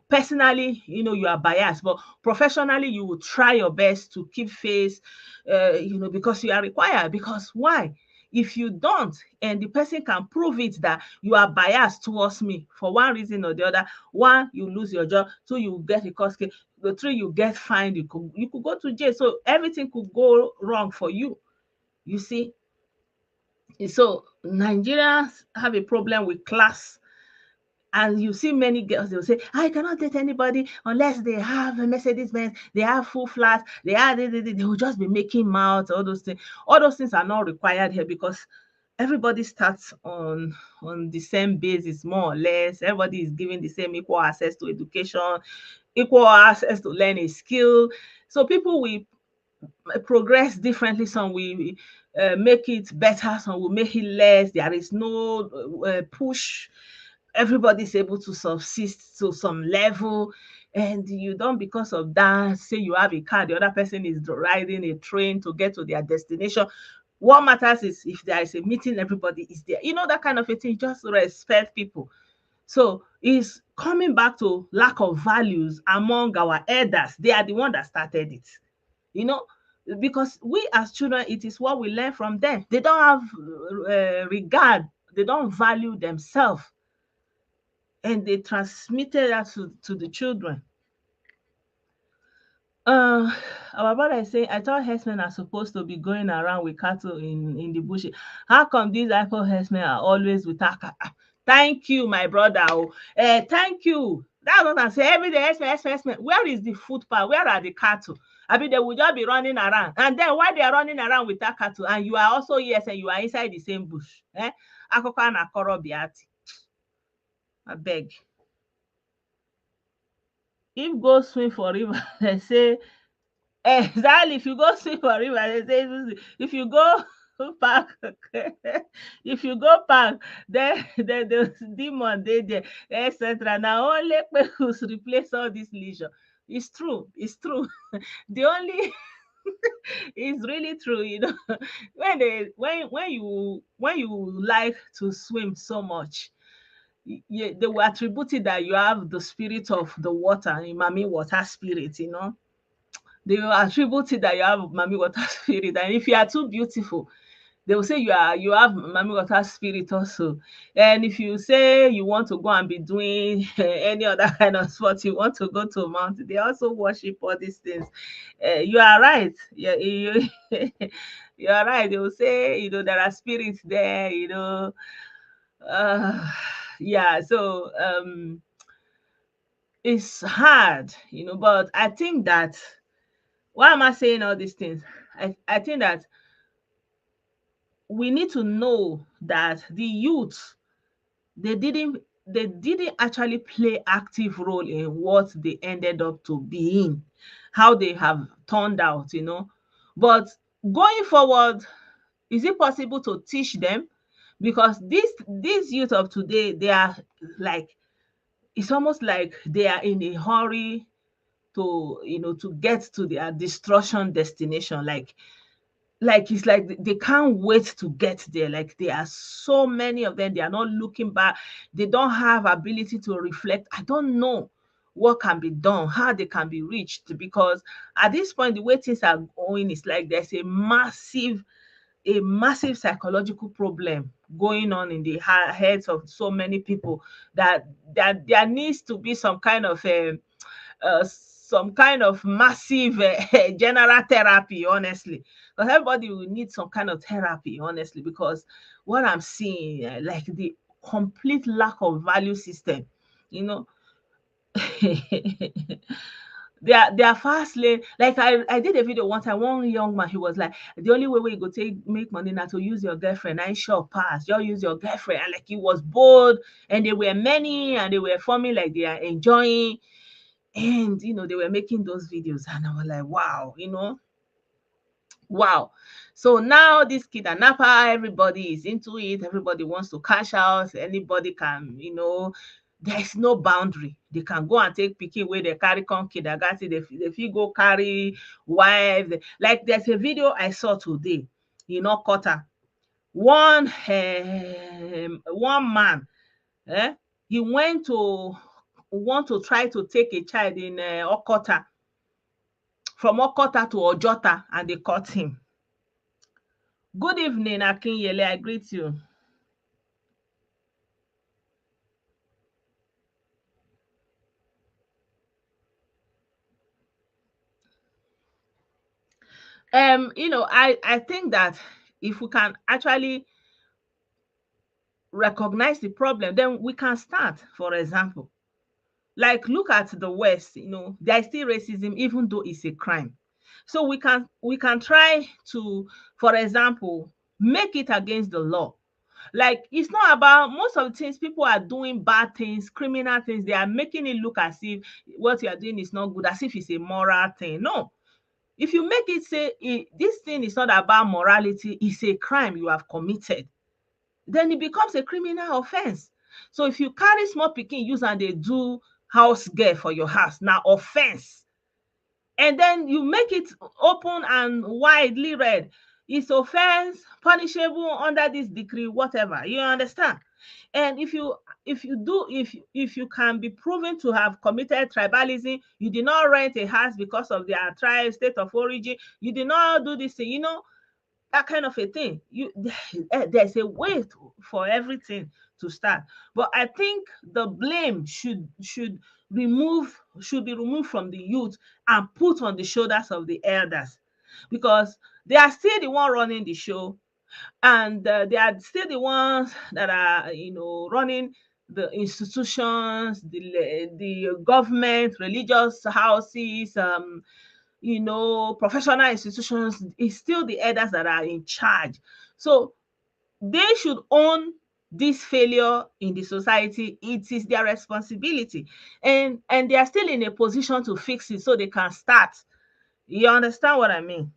personally, you are biased, but professionally, you will try your best to keep face, because you are required. Because why? If you don't, and the person can prove it that you are biased towards me for one reason or the other, one, you lose your job, two, you get a court case. the three you get fined, you could go to jail. So everything could go wrong for you. You see, so Nigerians have a problem with class. And you see many girls, they'll say, I cannot date anybody unless they have a Mercedes Benz, they have full flats, they will just be making mouths, all those things. All those things are not required here because everybody starts on the same basis, more or less. Everybody is given the same equal access to education, equal access to learn a skill. So people will progress differently. Some will make it better, some will make it less. There is no push. Everybody's able to subsist to some level, and you don't, because of that, say you have a car, the other person is riding a train to get to their destination. What matters is if there is a meeting, everybody is there. That kind of a thing. Just respect people. So it's coming back to lack of values among our elders. They are the one that started it. You know, because we as children, it is what we learn from them. They don't have regard. They don't value themselves, and they transmitted that to the children. Uh, our brother is saying, I thought herdsmen are supposed to be going around with cattle in the bush. How come these Apple herdsmen are always with our cattle? Thank you, my brother. Thank you. That's what I'm saying. Every day, herdsmen. Where is the food part? Where are the cattle? I mean, they will just be running around. And then while they are running around with that cattle, and you are also, yes, and you are inside the same bush. Akoko na koro biati. I beg. If go swim for river, they say, exactly. If you go swim for river, they say, if you go park, if you go park, then the demon dey there, etc. Now only people replace all this leisure. It's true. It's true. The only it's really true. When you like to swim so much, they will attribute it that you have the spirit of the water, Imami water spirit. They will attribute it that you have Mami Water spirit. And if you are too beautiful, they will say you have Mami Water spirit also. And if you say you want to go and be doing any other kind of sport, you want to go to a mountain, they also worship all these things. You are right. Yeah, you are right. They will say, there are spirits there, uh, yeah. So it's hard, but I think that, why am I saying all these things? I think that we need to know that the youth, they didn't actually play active role in what they ended up to being, how they have turned out. But going forward, is it possible to teach them? Because these youth of today, they are like, it's almost like they are in a hurry to get to their destruction destination. Like it's like they can't wait to get there. Like, there are so many of them, they are not looking back. They don't have ability to reflect. I don't know what can be done, how they can be reached, because at this point, the way things are going, is like there's a massive psychological problem going on in the heads of so many people, that there needs to be some kind of massive general therapy, honestly. Because everybody will need some kind of therapy, honestly, because what I'm seeing, like the complete lack of value system, you know. They are fast lane. Like, I did a video one time. One young man, he was like, the only way you go take make money now to use your girlfriend. I sure pass. Just use your girlfriend. And like, he was bold, and they were many, and they were forming like they are enjoying, and they were making those videos, and I was like, wow. So now this kidnapper, everybody is into it. Everybody wants to cash out. Anybody can, there's no boundary. They can go and take pikin where they carry come kindergarten. They fit go carry wife. Like, there's a video I saw today, Qatar. One man, he want to try to take a child in Okota, from Okota to Ojota, and they caught him. Good evening, Akinyele. I greet you. I think that if we can actually recognize the problem, then we can start. For example, like look at the West, there is still racism even though it's a crime. So we can try to, for example, make it against the law. Like it's not about, most of the things people are doing bad things, criminal things, they are making it look as if what you are doing is not good, as if it's a moral thing. No. If you make it say this thing is not about morality, it's a crime you have committed, then it becomes a criminal offense. So if you carry small pikin use and they do house girl for your house, now offense. And then you make it open and widely read, it's offense punishable under this decree, whatever. You understand? And if you can be proven to have committed tribalism, you did not rent a house because of their tribe, state of origin, you did not do this thing, that kind of a thing. There's a way for everything to start. But I think the blame should be removed from the youth and put on the shoulders of the elders, because they are still the one running the show, and they are still the ones that are running the institutions, the government, religious houses, professional institutions. It's still the elders that are in charge. So they should own this failure in the society. It is their responsibility, and they are still in a position to fix it, so they can start. You understand what I mean?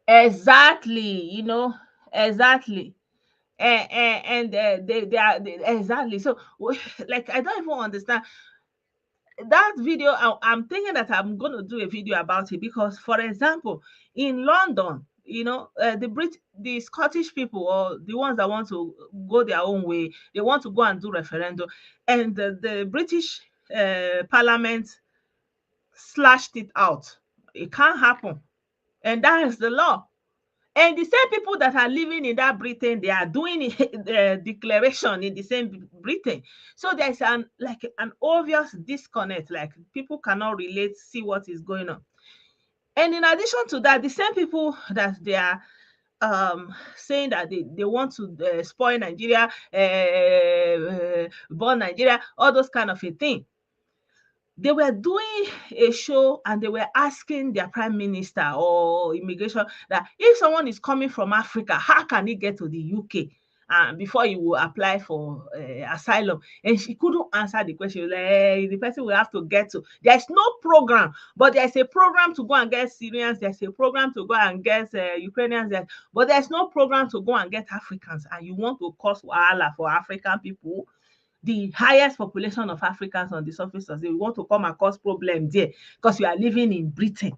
Exactly, exactly. And exactly. So like, I don't even understand that video. I'm thinking that I'm going to do a video about it, because for example, in London, the Scottish people, or the ones that want to go their own way, they want to go and do referendum, and the British parliament slashed it out. It can't happen, and that is the law. And the same people that are living in that Britain, they are doing the declaration in the same Britain. So there's an obvious disconnect. Like, people cannot relate, see what is going on. And in addition to that, the same people that they are saying that they want to spoil Nigeria, burn Nigeria, all those kind of a thing. They were doing a show and they were asking their prime minister or immigration that if someone is coming from Africa, how can he get to the UK before he will apply for asylum? And she couldn't answer the question. Like, the person will have to get to. There's no program, but there's a program to go and get Syrians. There's a program to go and get Ukrainians. But there's no program to go and get Africans. And you want to cause wahala for African people? The highest population of Africans on the surface of the earth, we want to come and cause problem there because you are living in Britain.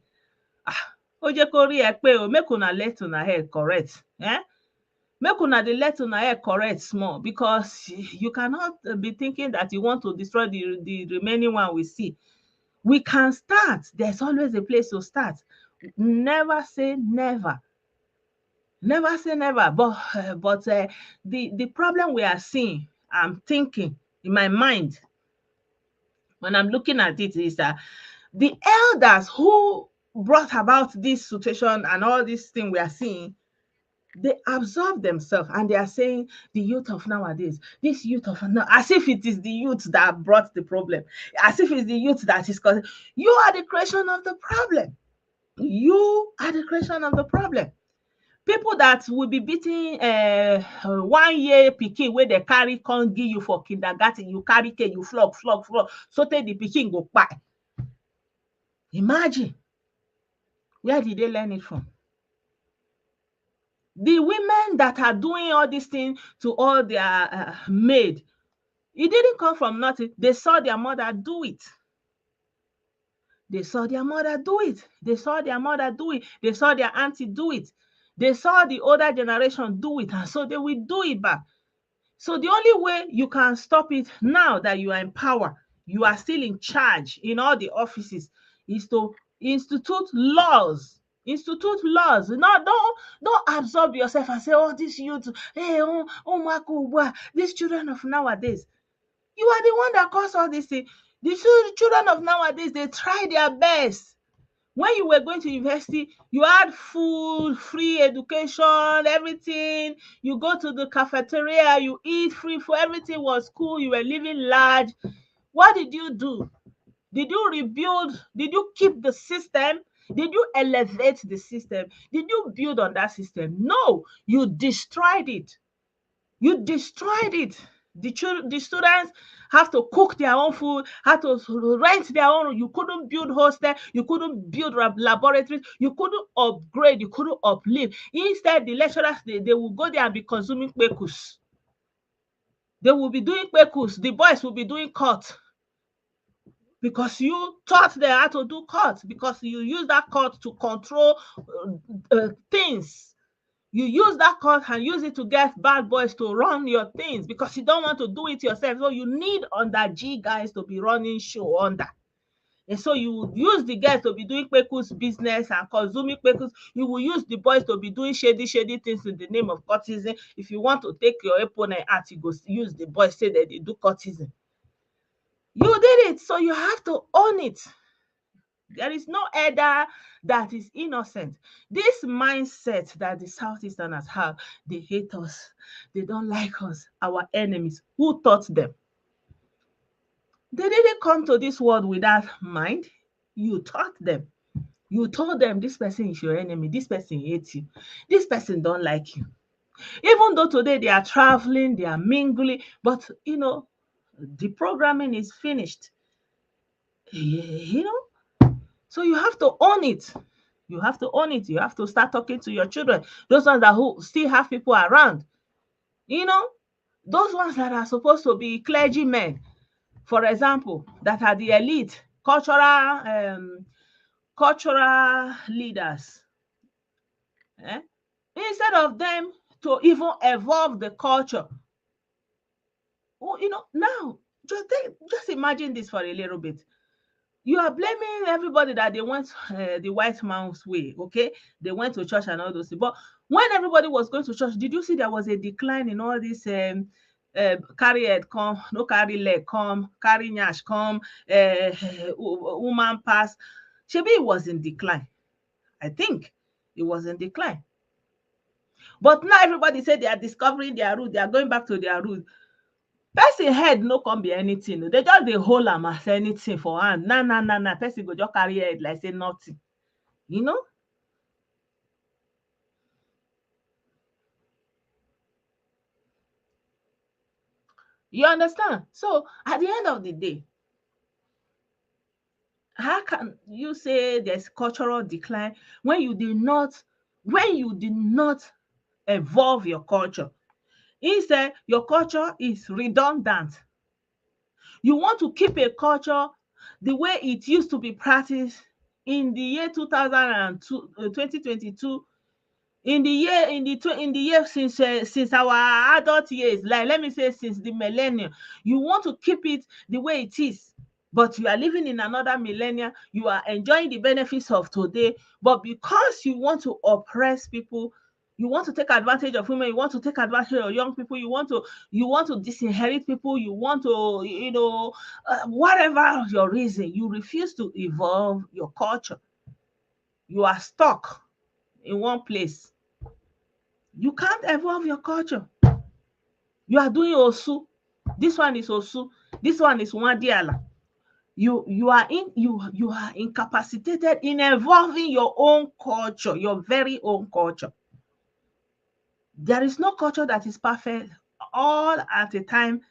Ó jẹ́ kó rí ẹ pé o, make una let una head correct. Make una dey let una head correct small, because you cannot be thinking that you want to destroy the remaining one we see. We can start. There's always a place to start. Never say never. Never say never. But the problem we are seeing, I'm thinking in my mind when I'm looking at it, is that the elders who brought about this situation and all this thing we are seeing, they absorb themselves and they are saying the youth of nowadays, this youth of now, as if it is the youth that brought the problem, as if it's the youth that is causing. You are the creation of the problem. You are the creation of the problem. People that will be beating 1 year pikin wey dey carry come give you for kindergarten, you carry cane, you flog, so tey the pikin go kpai. Imagine, where did they learn it from? The women that are doing all these things to all their maid, it didn't come from nothing. They saw their mother do it. They saw their mother do it. They saw their mother do it. They saw their auntie do it. They saw the older generation do it, and so they will do it back. So the only way you can stop it now that you are in power, you are still in charge in all the offices, is to institute laws. Institute laws. Now, don't absorb yourself and say, oh, this youth, hey, these children of nowadays. You are the one that caused all this thing. The children of nowadays, they try their best. When you were going to university, you had food, free education, everything. You go to the cafeteria, you eat free food, everything was cool. You were living large. What did you do? Did you rebuild? Did you keep the system? Did you elevate the system? Did you build on that system? No, you destroyed it. You destroyed it. The students have to cook their own food, have to rent their own. You couldn't build hostel, you couldn't build laboratories, you couldn't upgrade, you couldn't uplift. Instead, the lecturers, they will go there and be consuming kpekus. They will be doing kpekus. The boys will be doing cut, because you taught them how to do cut, because you use that cut to control things. You use that cut and use it to get bad boys to run your things, because you don't want to do it yourself. So you need under G guys to be running show under. And so you would use the guys to be doing kpekus business and consuming kpekus. You will use the boys to be doing shady things in the name of courtesan. If you want to take your opponent out, you go use the boys, say that they do courtesan. You did it, so you have to own it. There is no elder that is innocent. This mindset that the Southeasterners have, they hate us, they don't like us, our enemies. Who taught them? They didn't come to this world with that mind. You taught them. You told them this person is your enemy, this person hates you, this person don't like you. Even though today they are traveling, they are mingling, but the programming is finished. So you have to own it. You have to own it. You have to start talking to your children. Those ones that who still have people around. Those ones that are supposed to be clergymen, for example, that are the elite, cultural leaders. Instead of them to even evolve the culture. Now, just imagine this for a little bit. You are blaming everybody that they went the white man's way, okay? They went to church and all those things. But when everybody was going to church, did you see there was a decline in all this carry head come, no carry leg come, carry nyash come, woman pass? Shebi it was in decline. I think it was in decline. But now everybody said they are discovering their root. They are going back to their root. Person head no come be anything. They just dey hold am as anything for hand. Nah. Person go just carry head like say nothing. You understand? So at the end of the day, how can you say there's cultural decline when you did not evolve your culture? Instead, your culture is redundant. You want to keep a culture the way it used to be practiced in the year 2002, 2022, in the year since our adult years, like let me say since the millennium. You want to keep it the way it is, but you are living in another millennium. You are enjoying the benefits of today, but because you want to oppress people, you want to take advantage of women, you want to take advantage of young people, you want to disinherit people, you want to whatever your reason, you refuse to evolve your culture. You are stuck in one place. You can't evolve your culture. You are doing Osu. This one is Osu. This one is Wadiala. You are incapacitated in evolving your own culture, your very own culture. There is no culture that is perfect all at a time.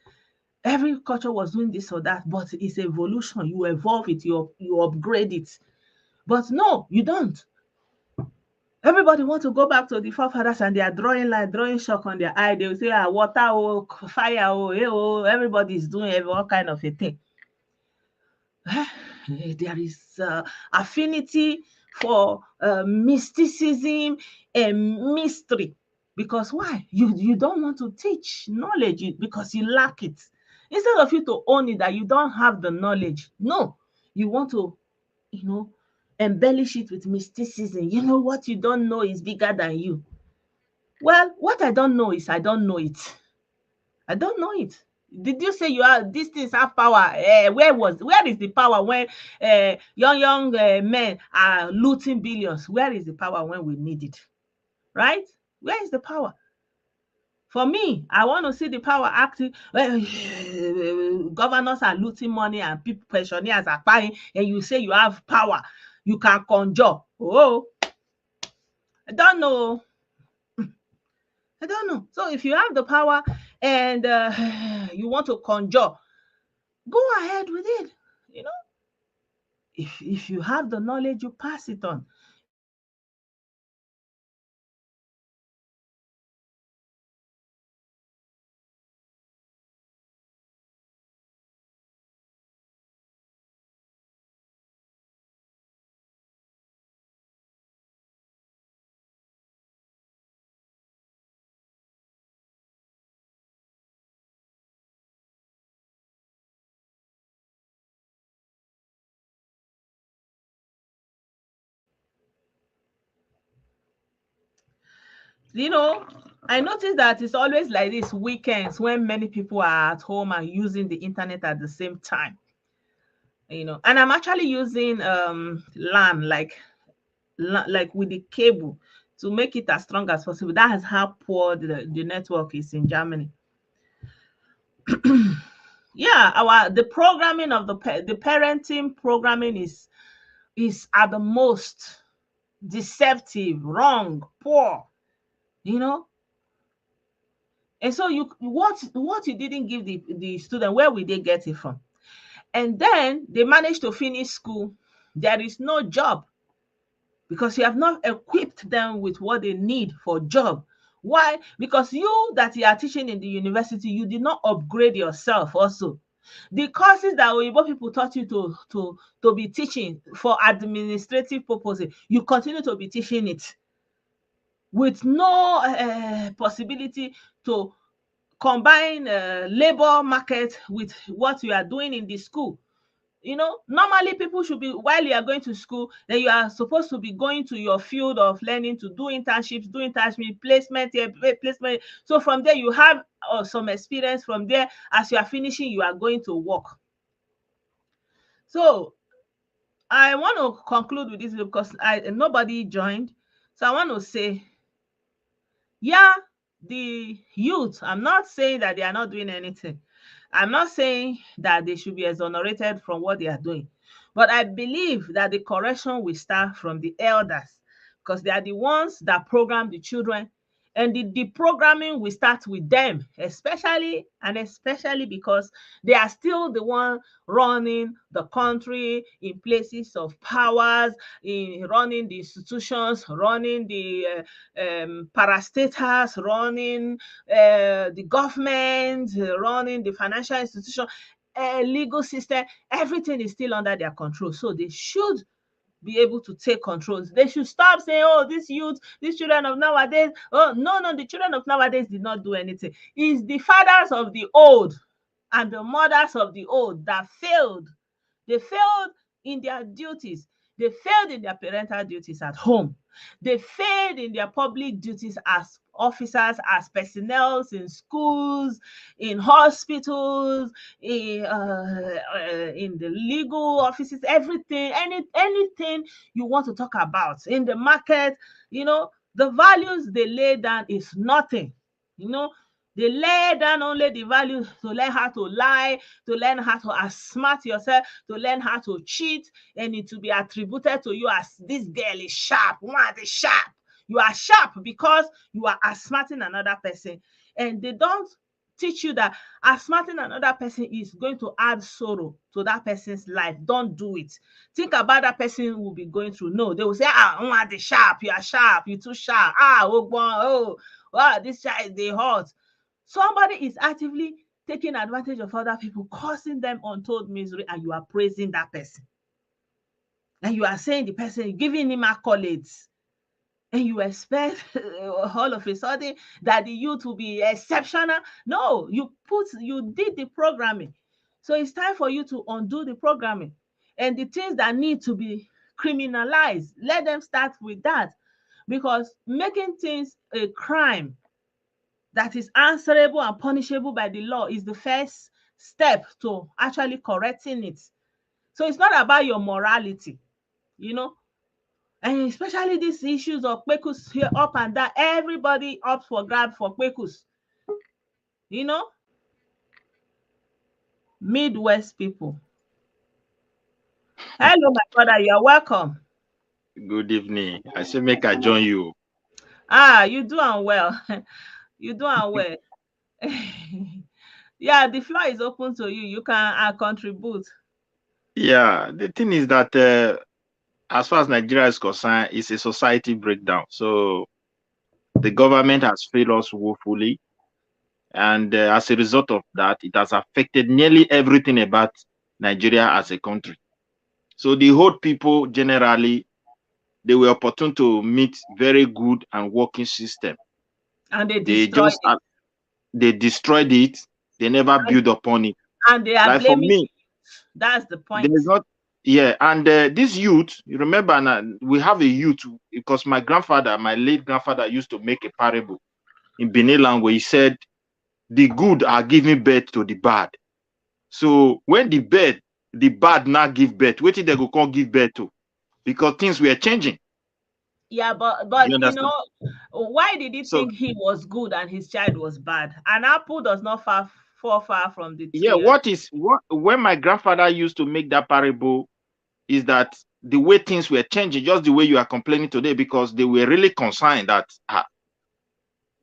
Every culture was doing this or that, but it's evolution. You evolve it, you upgrade it. But no, you don't. Everybody want to go back to the forefathers and they are drawing shock on their eye. They will say, water, fire, everybody is doing all kind of a thing. There is affinity for mysticism and mystery. Because why? You don't want to teach knowledge because you lack it. Instead of you to own it that you don't have the knowledge, no, you want to, embellish it with mysticism. What you don't know is bigger than you. Well, what I don't know is I don't know it. I don't know it. Did you say you are these things have power? Where is the power when young men are looting billions? Where is the power when we need it? Right? Where is the power? For me, I want to see the power acting. Governors are looting money and people, pensioners are buying, and you say you have power. You can conjure. Oh, I don't know. I don't know. So if you have the power and you want to conjure, go ahead with it. You know, if you have the knowledge, you pass it on. You know, I noticed that it's always like this weekends when many people are at home and using the internet at the same time. You know, and I'm actually using LAN, like with the cable, to make it as strong as possible. That is how poor the network is in Germany. Yeah, our the programming of the parenting programming is at the most deceptive, wrong, poor, you know. And so what you didn't give the student, where will they get it from? And then they manage to finish school. There is no job because you have not equipped them with what they need for job. Why? Because you that you are teaching in the university, you did not upgrade yourself also. The courses that Oyibo people taught you to be teaching for administrative purposes, you continue to be teaching it with no possibility to combine labor market with what you are doing in the school. You know, normally people should be, while you are going to school, then you are supposed to be going to your field of learning to do internships, placement here, placement. So from there you have some experience. From there, as you are finishing, you are going to work. So I want to conclude with this because nobody joined. So I want to say, yeah, the youth, I'm not saying that they are not doing anything. I'm not saying that they should be exonerated from what they are doing. But I believe that the correction will start from the elders because they are the ones that program the children. And the deprogramming will start with them, especially because they are still the one running the country in places of powers, in running the institutions, running the parastatals, running the government, running the financial institution, legal system. Everything is still under their control. So they should be able to take control. They should stop saying, oh, this youth, these children of nowadays. Oh, no, the children of nowadays did not do anything. It's the fathers of the old and the mothers of the old that failed. They failed in their duties. They failed in their parental duties at home. They failed in their public duties as officers, as personnel in schools, in hospitals, in the legal offices, everything, anything you want to talk about in the market. You know, the values they lay down is nothing. You know, they lay down only the value to learn how to lie, to learn how to outsmart yourself, to learn how to cheat, and it will be attributed to you as this girl is sharp. One is sharp. You are sharp because you are outsmarting another person. And they don't teach you that outsmarting another person is going to add sorrow to that person's life. Don't do it. Think about that person who will be going through. No, they will say, one is sharp. You are sharp. You're too sharp. Wow, this child, they hot. Somebody is actively taking advantage of other people, causing them untold misery, and you are praising that person. And you are saying the person, giving him accolades. And you expect all of a sudden that the youth will be exceptional. No, you did the programming. So it's time for you to undo the programming. And the things that need to be criminalized, let them start with that. Because making things a crime that is answerable and punishable by the law is the first step to actually correcting it. So it's not about your morality, you know, and especially these issues of kpekus here up and down. Everybody up for grab for kpekus, you know. Midwest people. Hello, my brother. You're welcome. Good evening. I say make I join you. You doing well. You doing well. Yeah, the floor is open to you. You can contribute. Yeah, the thing is that as far as Nigeria is concerned, it's a society breakdown. So the government has failed us woefully, and as a result of that, it has affected nearly everything about Nigeria as a country. So the whole people generally, they were opportune to meet very good and working system. And they They destroyed just it. they destroyed it. They never build upon it. And they are Like for blaming me, you. That's the point. there is not. Yeah, and this youth, you remember now, we have a youth because my grandfather, my late grandfather, used to make a parable in Benin language. He said, "The good are giving birth to the bad." So when the bad now give birth, what did they go call give birth to? Because things were changing. Yeah, but You you understand? know, why did he So think he was good and his child was bad? An apple does not fall far from the yeah, tree. what when my grandfather used to make that parable is that the way things were changing, just the way you are complaining today, because they were really concerned that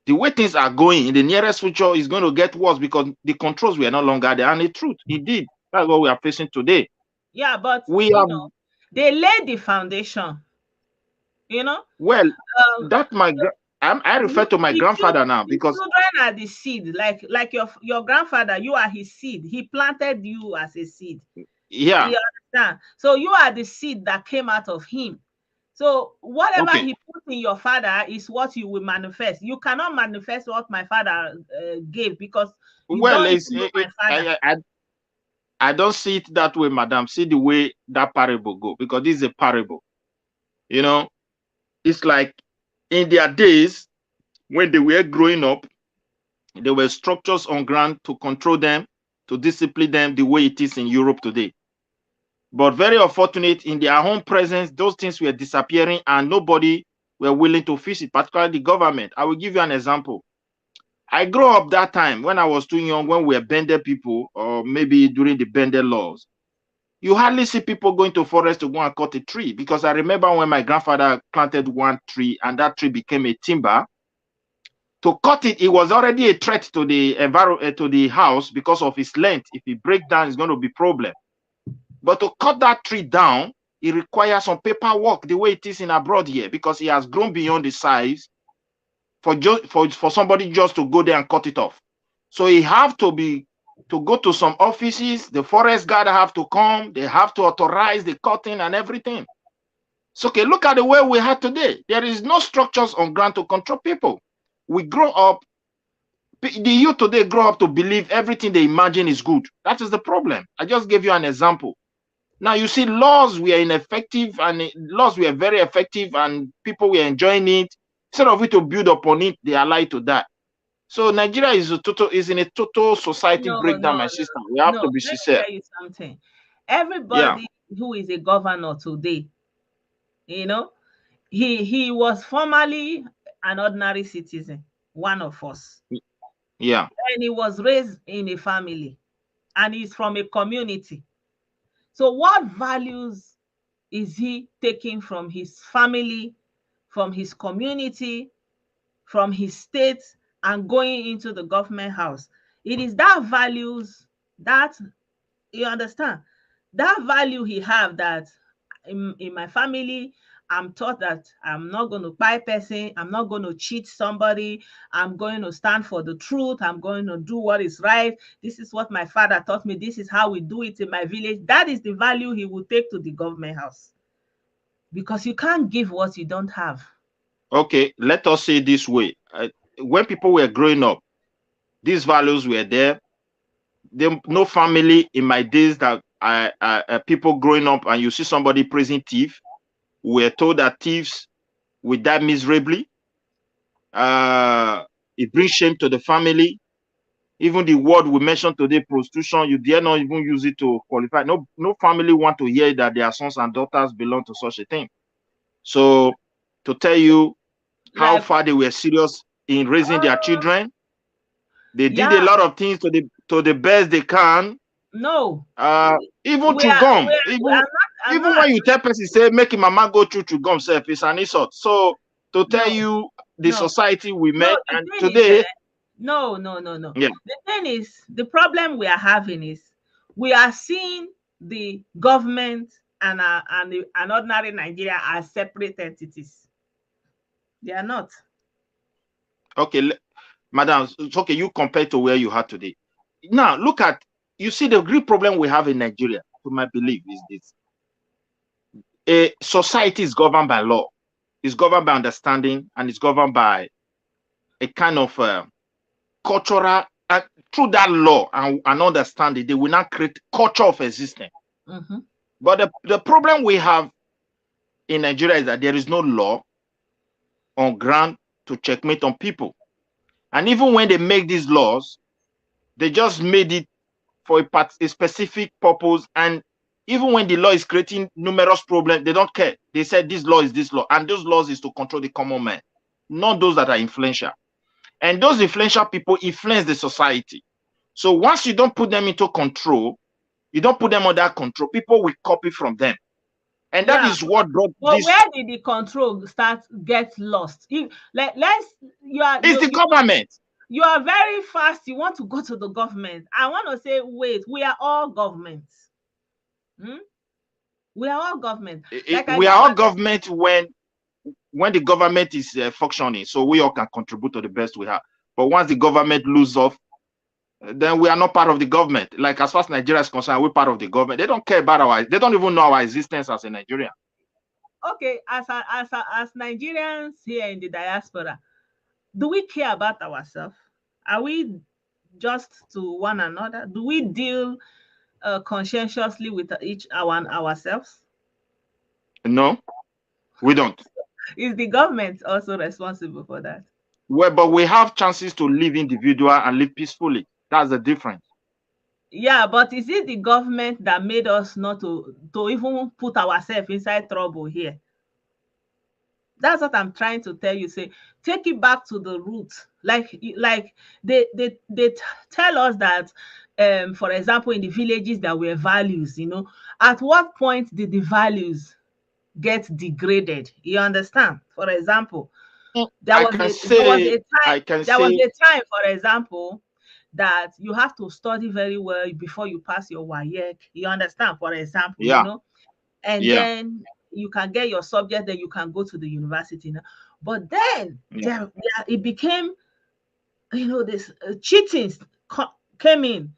the way things are going in the nearest future is going to get worse because the controls were no longer there. And the truth, indeed, that's what we are facing today. Yeah, but We have, they laid the foundation. You know, well, um, that I refer to my grandfather now his because, children are the seed. Like your grandfather, you are his seed. He planted you as a seed. yeah, You understand? So you are the seed that came out of him. So whatever okay, he put in your father is what you will manifest. You cannot manifest what my father gave because you well, don't even know my father. I don't see it that way, madam. See the way that parable go, because this is a parable. You know, it's like in their days when they were growing up, there were structures on ground to control them, to discipline them the way it is in Europe today. But very unfortunate, in their home presence, those things were disappearing and nobody were willing to fix it, particularly the government. I will give you an example. I grew up that time when I was too young, when we were banded people, or maybe during the banded laws. You hardly see people going to forest to go and cut a tree, because I remember when my grandfather planted one tree and that tree became a timber. To cut it, it was already a threat to the environment, to the house, because of its length. If it breaks down, it's going to be a problem. But to cut that tree down, it requires some paperwork the way it is in abroad here, because it has grown beyond the size for somebody just to go there and cut it off. So it have to go to some offices. The forest guard have to come. They have to authorize the cutting and everything. So okay, look at the way we have today. There is no structures on ground to control people. We grow up. The youth today grow up to believe everything they imagine is good. That is the problem. I just gave you an example. Now you see, laws were ineffective, and laws were very effective, and people were enjoying it. Instead of it to build upon it, they allow it to die. So Nigeria is in a total society breakdown, my sister. We have No. to be Let me sincere. tell you something. Yeah, Everybody who is a governor today, you know, he was formerly an ordinary citizen, one of us, yeah. and he was raised in a family, and he's from a community. So what values is he taking from his family, from his community, from his state, and going into the government house? It is that values that, you understand, that value he have, that in my family, I'm taught that I'm not going to buy person, I'm not going to cheat somebody, I'm going to stand for the truth, I'm going to do what is right. This is what my father taught me, this is how we do it in my village. That is the value he will take to the government house, because you can't give what you don't have. Okay, let us say this way. When people were growing up, these values were there. No family in my days that people growing up and you see somebody praising thief, we were told that thieves will die miserably. It brings shame to the family. Even the word we mentioned today, prostitution, you dare not even use it to qualify. No family want to hear that their sons and daughters belong to such a thing. So to tell you how Like, far they were serious in raising their children, they did a yeah, lot of things to the best they can. no, Even we to are, gum, I'm even not, when you tell person say make him mama go through to gum self, it's an insult. So to tell no, you the no, society we no, met, the and thing is, today, no. yeah, The thing is, the problem we are having is we are seeing the government and an ordinary Nigeria as separate entities. They are not. okay, madam, it's okay. You compare to where you are today. Now look at, you see the great problem we have in Nigeria, to my belief, is this: a society is governed by law, is governed by understanding, and is governed by a kind of cultural. Through that law and understanding, they will not create culture of existence. Mm-hmm. But the problem we have in Nigeria is that there is no law on ground to checkmate on people. And even when they make these laws, they just made it for a specific purpose. And even when the law is creating numerous problems, they don't care. They said this law is this law, and those laws is to control the common man, not those that are influential. And those influential people influence the society. So once you don't put them into control, you don't put them under control, people will copy from them. And that Yeah, is what brought but this. where did the control start get lost? If let's It's the government. you are very fast. You want to go to the government. I want to say, wait, we are all governments. Hmm? We are all government. Like I We just are all wanted. government when the government is functioning, so we all can contribute to the best we have. But once the government lose off, then we are not part of the government. Like as far as Nigeria is concerned, we're part of the government. They don't care about they don't even know our existence as a Nigerian. Okay, as Nigerians here in the diaspora, do we care about ourselves? Are we just to one another? Do we deal conscientiously with ourselves? No, we don't. Is the government also responsible for that? Well, but we have chances to live individual and live peacefully. That's the difference. Yeah, but is it the government that made us not to even put ourselves inside trouble here? That's what I'm trying to tell you. Say, take it back to the root. Like they tell us that, for example, in the villages there were values. At what point did the values get degraded? You understand? For example, there I was can a there was say, a time I can there was say, a time, for example, that you have to study very well before you pass your WAEC. You understand? For example, yeah, and yeah, then you can get your subject, then you can go to the university now. But then yeah. it became, this cheating came in.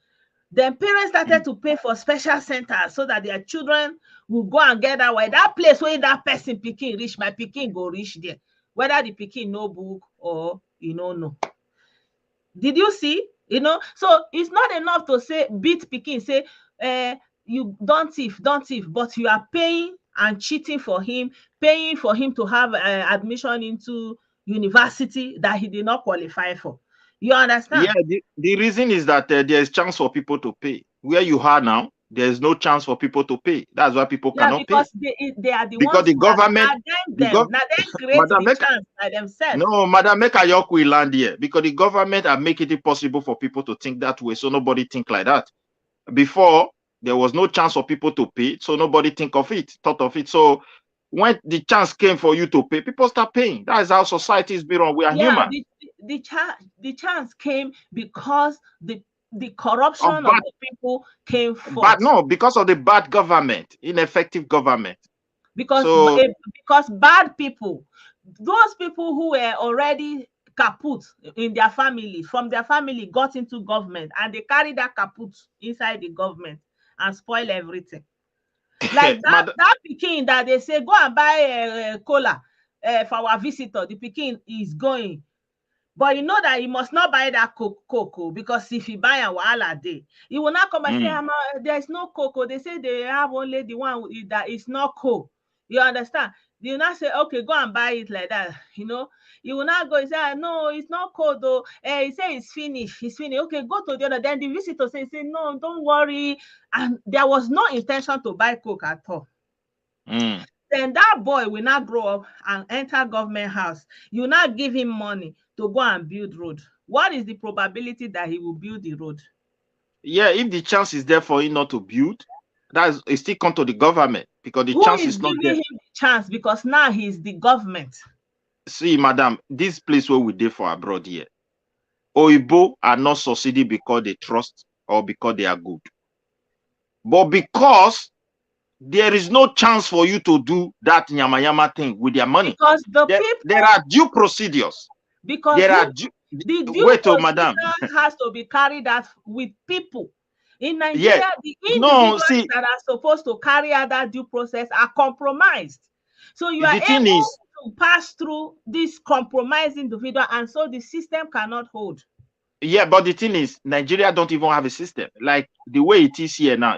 Then parents started Mm. to pay for special centers so that their children will go and get that way. That place where that person pikin reach, my pikin go reach there. Whether the pikin no book or no. Did you see? So it's not enough to say beat pikin, say you don't thief, but you are paying and cheating for him, paying for him to have admission into university that he did not qualify for. You Yeah, understand? the reason is that there is chance for people to pay. Where you are now, there is no chance for people to pay. That's why people Yeah, cannot pay. because they are the Because ones the that government, the gov now them create madam, the chance by themselves. no, madam, make a york we land here. Because the government are making it possible for people to think that way. So nobody think like that. Before, there was no chance for people to pay. So nobody thought of it. So when the chance came for you to pay, people start paying. That is how society is built on. We are Yeah, human. the chance came because the corruption Of of bad, the people came bad, forth. no, because of the bad government, ineffective government. because So because bad people, those people who were already kaput in their family, from their family, got into government, and they carry that kaput inside the government and spoil everything. Like that madam, that pikin that they say go and buy cola for our visitor, the pikin is going. But you know that he must not buy that cocoa, because if he buy a wahala dey, he will not come and say, mm, there is no cocoa. They say they have only the one that is not cool. You understand? You not say, okay, go and buy it like that. You will not go and say, no, it's not cold though. He say it's finished. It's finished. Okay, go to the other. Then the visitor say, no, don't worry. And there was no intention to buy Coke at all. Then that boy will not grow up and enter government house. You not give him money to go and build road. What is the probability that he will build the road? Yeah, if the chance is there for him not to build, it still come to the government, because the chance is not there. Who is giving him the chance? Because now he's the government. See, madam, this place where we did for abroad here, Oyibo are not succeeding because they trust or because they are good, but because there is no chance for you to do that yama thing with their money. Because there are due procedures. Because the due procedure has to be carried out with people. In Nigeria, the individuals that are supposed to carry out that due process are compromised. So you are able to pass through this compromised individual, and so the system cannot hold. Yeah, but the thing is, Nigeria don't even have a system. Like the way it is here now,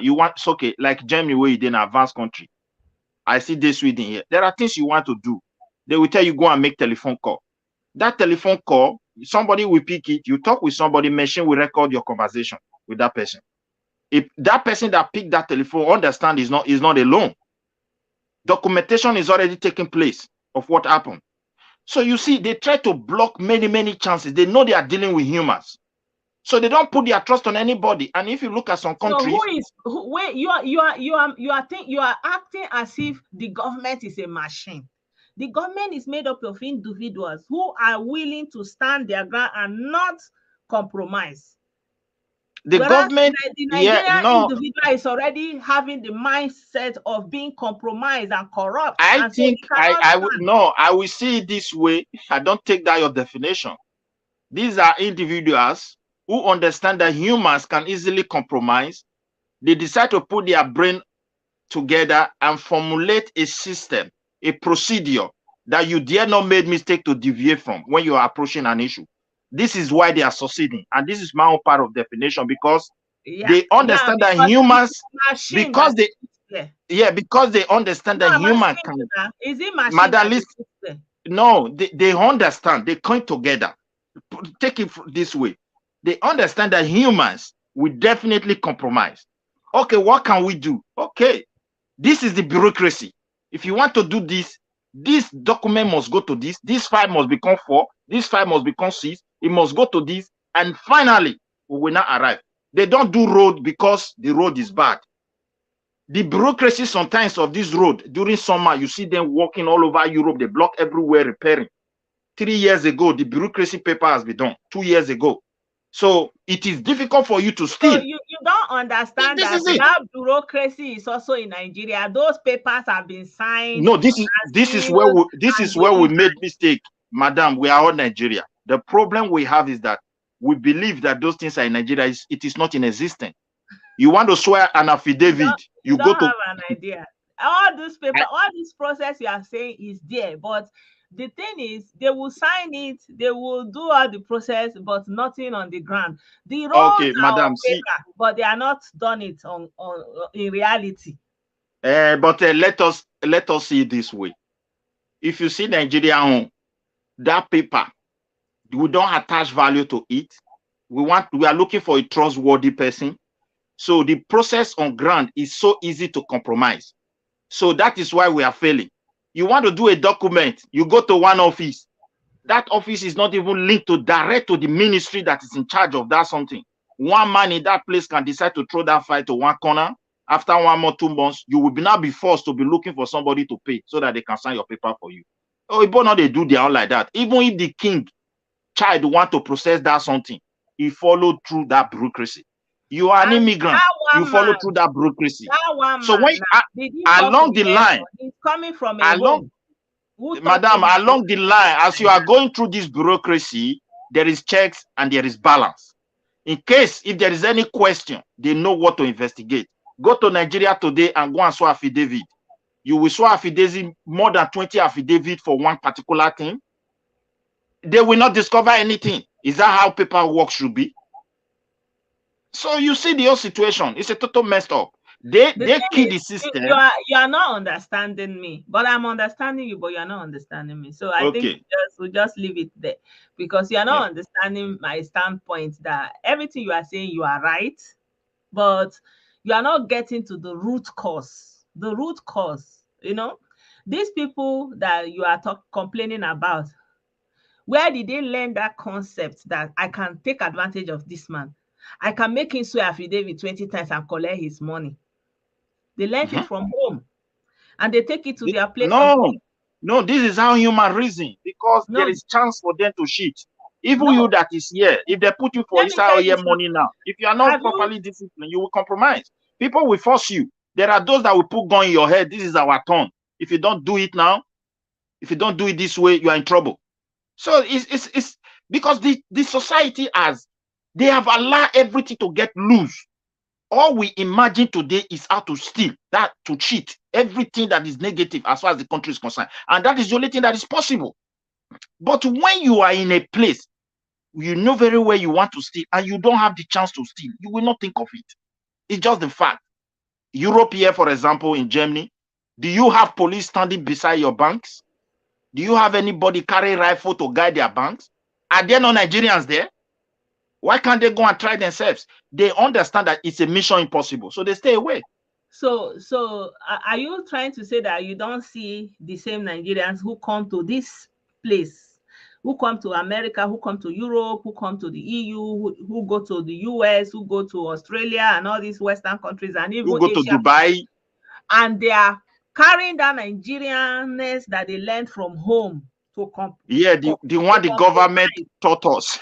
like Germany, where you're in an advanced country. I see this Sweden here. There are things you want to do. They will tell you, go and make telephone call. That telephone call, somebody will pick it. You talk with somebody, machine will record your conversation with that person. If that person that picked that telephone understand is not alone, documentation is already taking place of what happened. So you see, they try to block many chances. They know they are dealing with humans, so they don't put their trust on anybody. And if you look at some countries, you are acting as if the government is a machine. The government is made up of individuals who are willing to stand their ground and not compromise. The government, the Nigerian individual is already having the mindset of being compromised and corrupt. I will see it this way. I don't take that your definition. These are individuals who understand that humans can easily compromise. They decide to put their brain together and formulate a system, a procedure that you dare not make mistake to deviate from when you are approaching an issue. This is why they are succeeding, and this is my own part of definition, because they understand that humans, because they understand that human can. Is it machine? No, they understand. They come together. Take it this way. They understand that humans will definitely compromise. Okay, what can we do? Okay, this is the bureaucracy. If you want to do this document must go to this file must become 4, this file must become 6, it must go to this, and finally we will not arrive. They don't do road because the road is bad. The bureaucracy sometimes of this road during summer, you see them walking all over Europe, they block everywhere repairing. 3 years ago, the bureaucracy paper has been done. 2 years ago. So it is difficult for you to steal. So you don't understand that bureaucracy is also in Nigeria. Those papers have been signed. No, this is where we made mistake, madam. We are all Nigeria. The problem we have is that we believe that those things are in Nigeria. It is not in existence. You want to swear an affidavit, you go to have an idea. All this paper, all this process you are saying is there, but the thing is, they will sign it, they will do all the process, but nothing on the ground. The roads are on paper, but they are not done it on in reality. But let us see it this way. If you see Nigeria on that paper, we don't attach value to it. We are looking for a trustworthy person. So the process on ground is so easy to compromise. So that is why we are failing. You want to do a document, you go to one office. That office is not even linked direct to the ministry that is in charge of that something. One man in that place can decide to throw that file to one corner. After 1 month, 2 months, you will now be forced to be looking for somebody to pay so that they can sign your paper for you. Oh, but now they do their own like that. Even if the king child want to process that something, he followed through that bureaucracy. You are an immigrant. You follow through that bureaucracy. So when along the line, it's coming from madam, along the line, as you are going through this bureaucracy, there is checks and there is balance. In case if there is any question, they know what to investigate. Go to Nigeria today and go and swear affidavit. You will swear affidavit, more than 20 affidavit for one particular thing. They will not discover anything. Is that how paperwork should be? So you see the whole situation. It's a total messed up. They The thing kill is, the you system. you are not understanding me, but I'm understanding you, but you are not understanding me. So I think Okay. we just leave it there, because you are Yeah. not understanding my standpoint that everything you are saying, you are right, but you are not getting to the root cause. The root cause, these people that you are complaining about, where did they learn that concept that I can take advantage of this man? I can make him swear affidavit 20 times and collect his money. They learned it Mhm. from home, and they take it to their place of No, work. no, this is how human reason, because No, there is chance for them to cheat. Even you no. that is here, if they put you for Let me inside tell you your something. money now, if you are not Have you properly disciplined, you will compromise. People will force you. There are those that will put gun in your head. This is our turn. If you don't do it now, if you don't do it this way, you are in trouble. So it's because the society has, they have allowed everything to get loose. All we imagine today is how to steal, that to cheat, everything that is negative as far as the country is concerned. And that is the only thing that is possible. But when you are in a place, you know very well you want to steal and you don't have the chance to steal, you will not think of it. It's just the fact. Europe here, for example, in Germany, do you have police standing beside your banks? Do you have anybody carry rifle to guide their banks? Are there no Nigerians there? Why can't they go and try themselves? They understand that it's a mission impossible, so they stay away. so are you trying to say that you don't see the same Nigerians who come to this place, who come to America, who come to Europe, who come to the EU, who go to the US, who go to Australia and all these Western countries and You even go to Asia, Dubai. and they are carrying that Nigerianness that they learned from home to Yeah, the one the government compromise. taught us.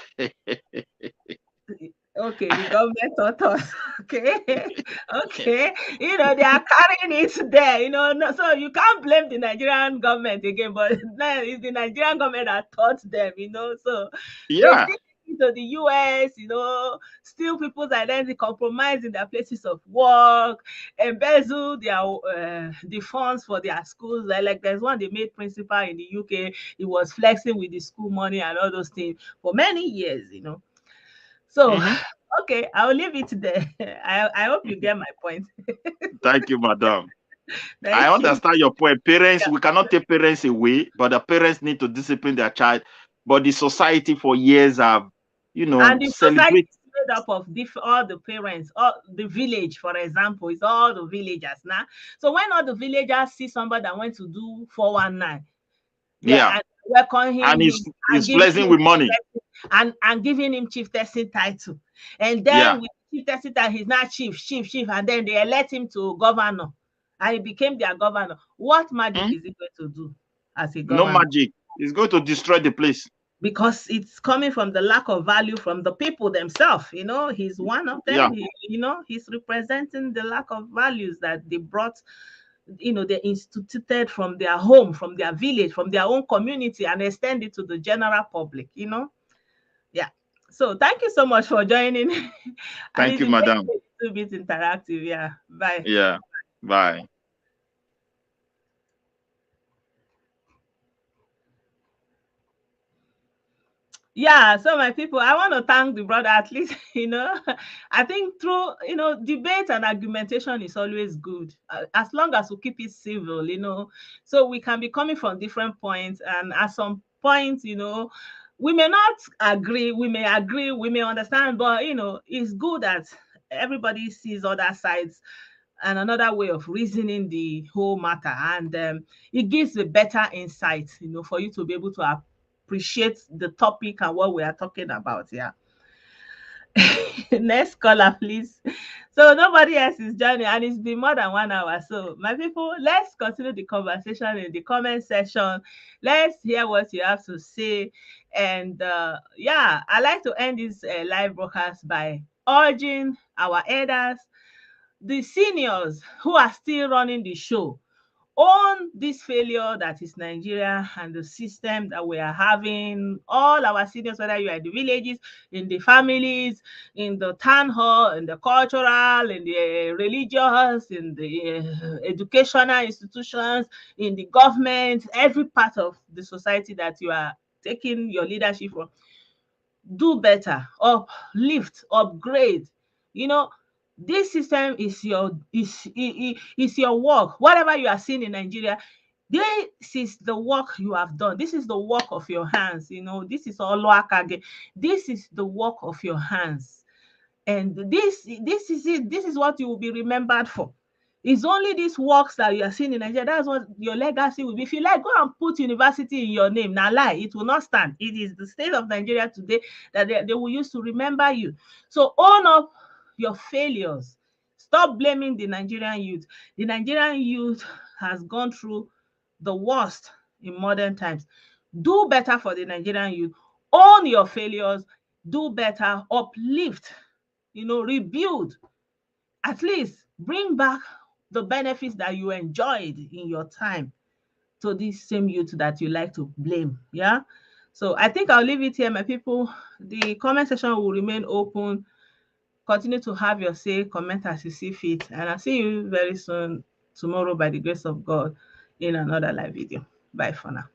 Okay, the government taught us. Okay, okay. They are carrying it there. No, so you can't blame the Nigerian government again, but now it's the Nigerian government that taught them. So they Yeah. still into the US. Steal people's identity, compromise in their places of work, embezzle the funds for their schools. Like there's one they made principal in the UK. He was flexing with the school money and all those things for many years. So, Mm-hmm. okay, I'll leave it there. I hope you get my point. Thank you, madam. I Thank you. understand your point. Parents, Yeah. we cannot take parents away, but the parents need to discipline their child. But the society for years have, And the society celebrate. is made up of all the parents, all the village, for example, is all the villagers now. So when all the villagers see somebody that went to do 419, Yeah. and welcome And him and he's giving flexing him with money. and giving him chieftaincy title. And Yeah. then with chieftaincy title, he's not chief, and then they elect him to governor. And he became their governor. What magic Mhm. is he going to do as a No governor? magic. It's going to destroy the place. Because it's coming from the lack of value from the people themselves. He's one of Yeah. them. He's representing the lack of values that they brought, they instituted from their home, from their village, from their own community, and extend it to the general public. Yeah. So thank you so much for joining. At Thank least you, it makes madam. it a little bit interactive. Yeah. Bye. Yeah. Bye. Yeah, so my people, I want to thank the brother at least, I think through, debate and argumentation is always good, as long as we keep it civil. So we can be coming from different points, and at some point, we may not agree, we may understand, but, it's good that everybody sees other sides and another way of reasoning the whole matter, and it gives a better insight, for you to be able to appreciate the topic and what we are talking about. Yeah. Next caller, please. So nobody else is joining, and it's been more than 1 hour. So my people, let's continue the conversation in the comment section. Let's hear what you have to say. And yeah, I like to end this live broadcast by urging our elders, the seniors who are still running the show, on this failure that is Nigeria and the system that we are having. All our seniors, whether you are in the villages, in the families, in the town hall, in the cultural, in the religious, in the educational institutions, in the government, every part of the society that you are taking your leadership from, do better, uplift, upgrade. You know, This system is your work. Whatever you are seeing in Nigeria, this is the work you have done. This is the work of your hands. This is Oluwakage. This is the work of your hands. And this is it. This is what you will be remembered for. It's only these works that you are seeing in Nigeria. That's what your legacy will be. If you like, go and put university in your name. Now, lie, it will not stand. It is the state of Nigeria today that they will use to remember you. So own up your failures. Stop blaming the Nigerian youth. The Nigerian youth has gone through the worst in modern times. Do better for the Nigerian youth. Own your failures. Do better. Uplift. Rebuild. At least bring back the benefits that you enjoyed in your time to this same youth that you like to blame. Yeah. So I think I'll leave it here, my people. The comment section will remain open. Continue to have your say, comment as you see fit. And I'll see you very soon tomorrow by the grace of God in another live video. Bye for now.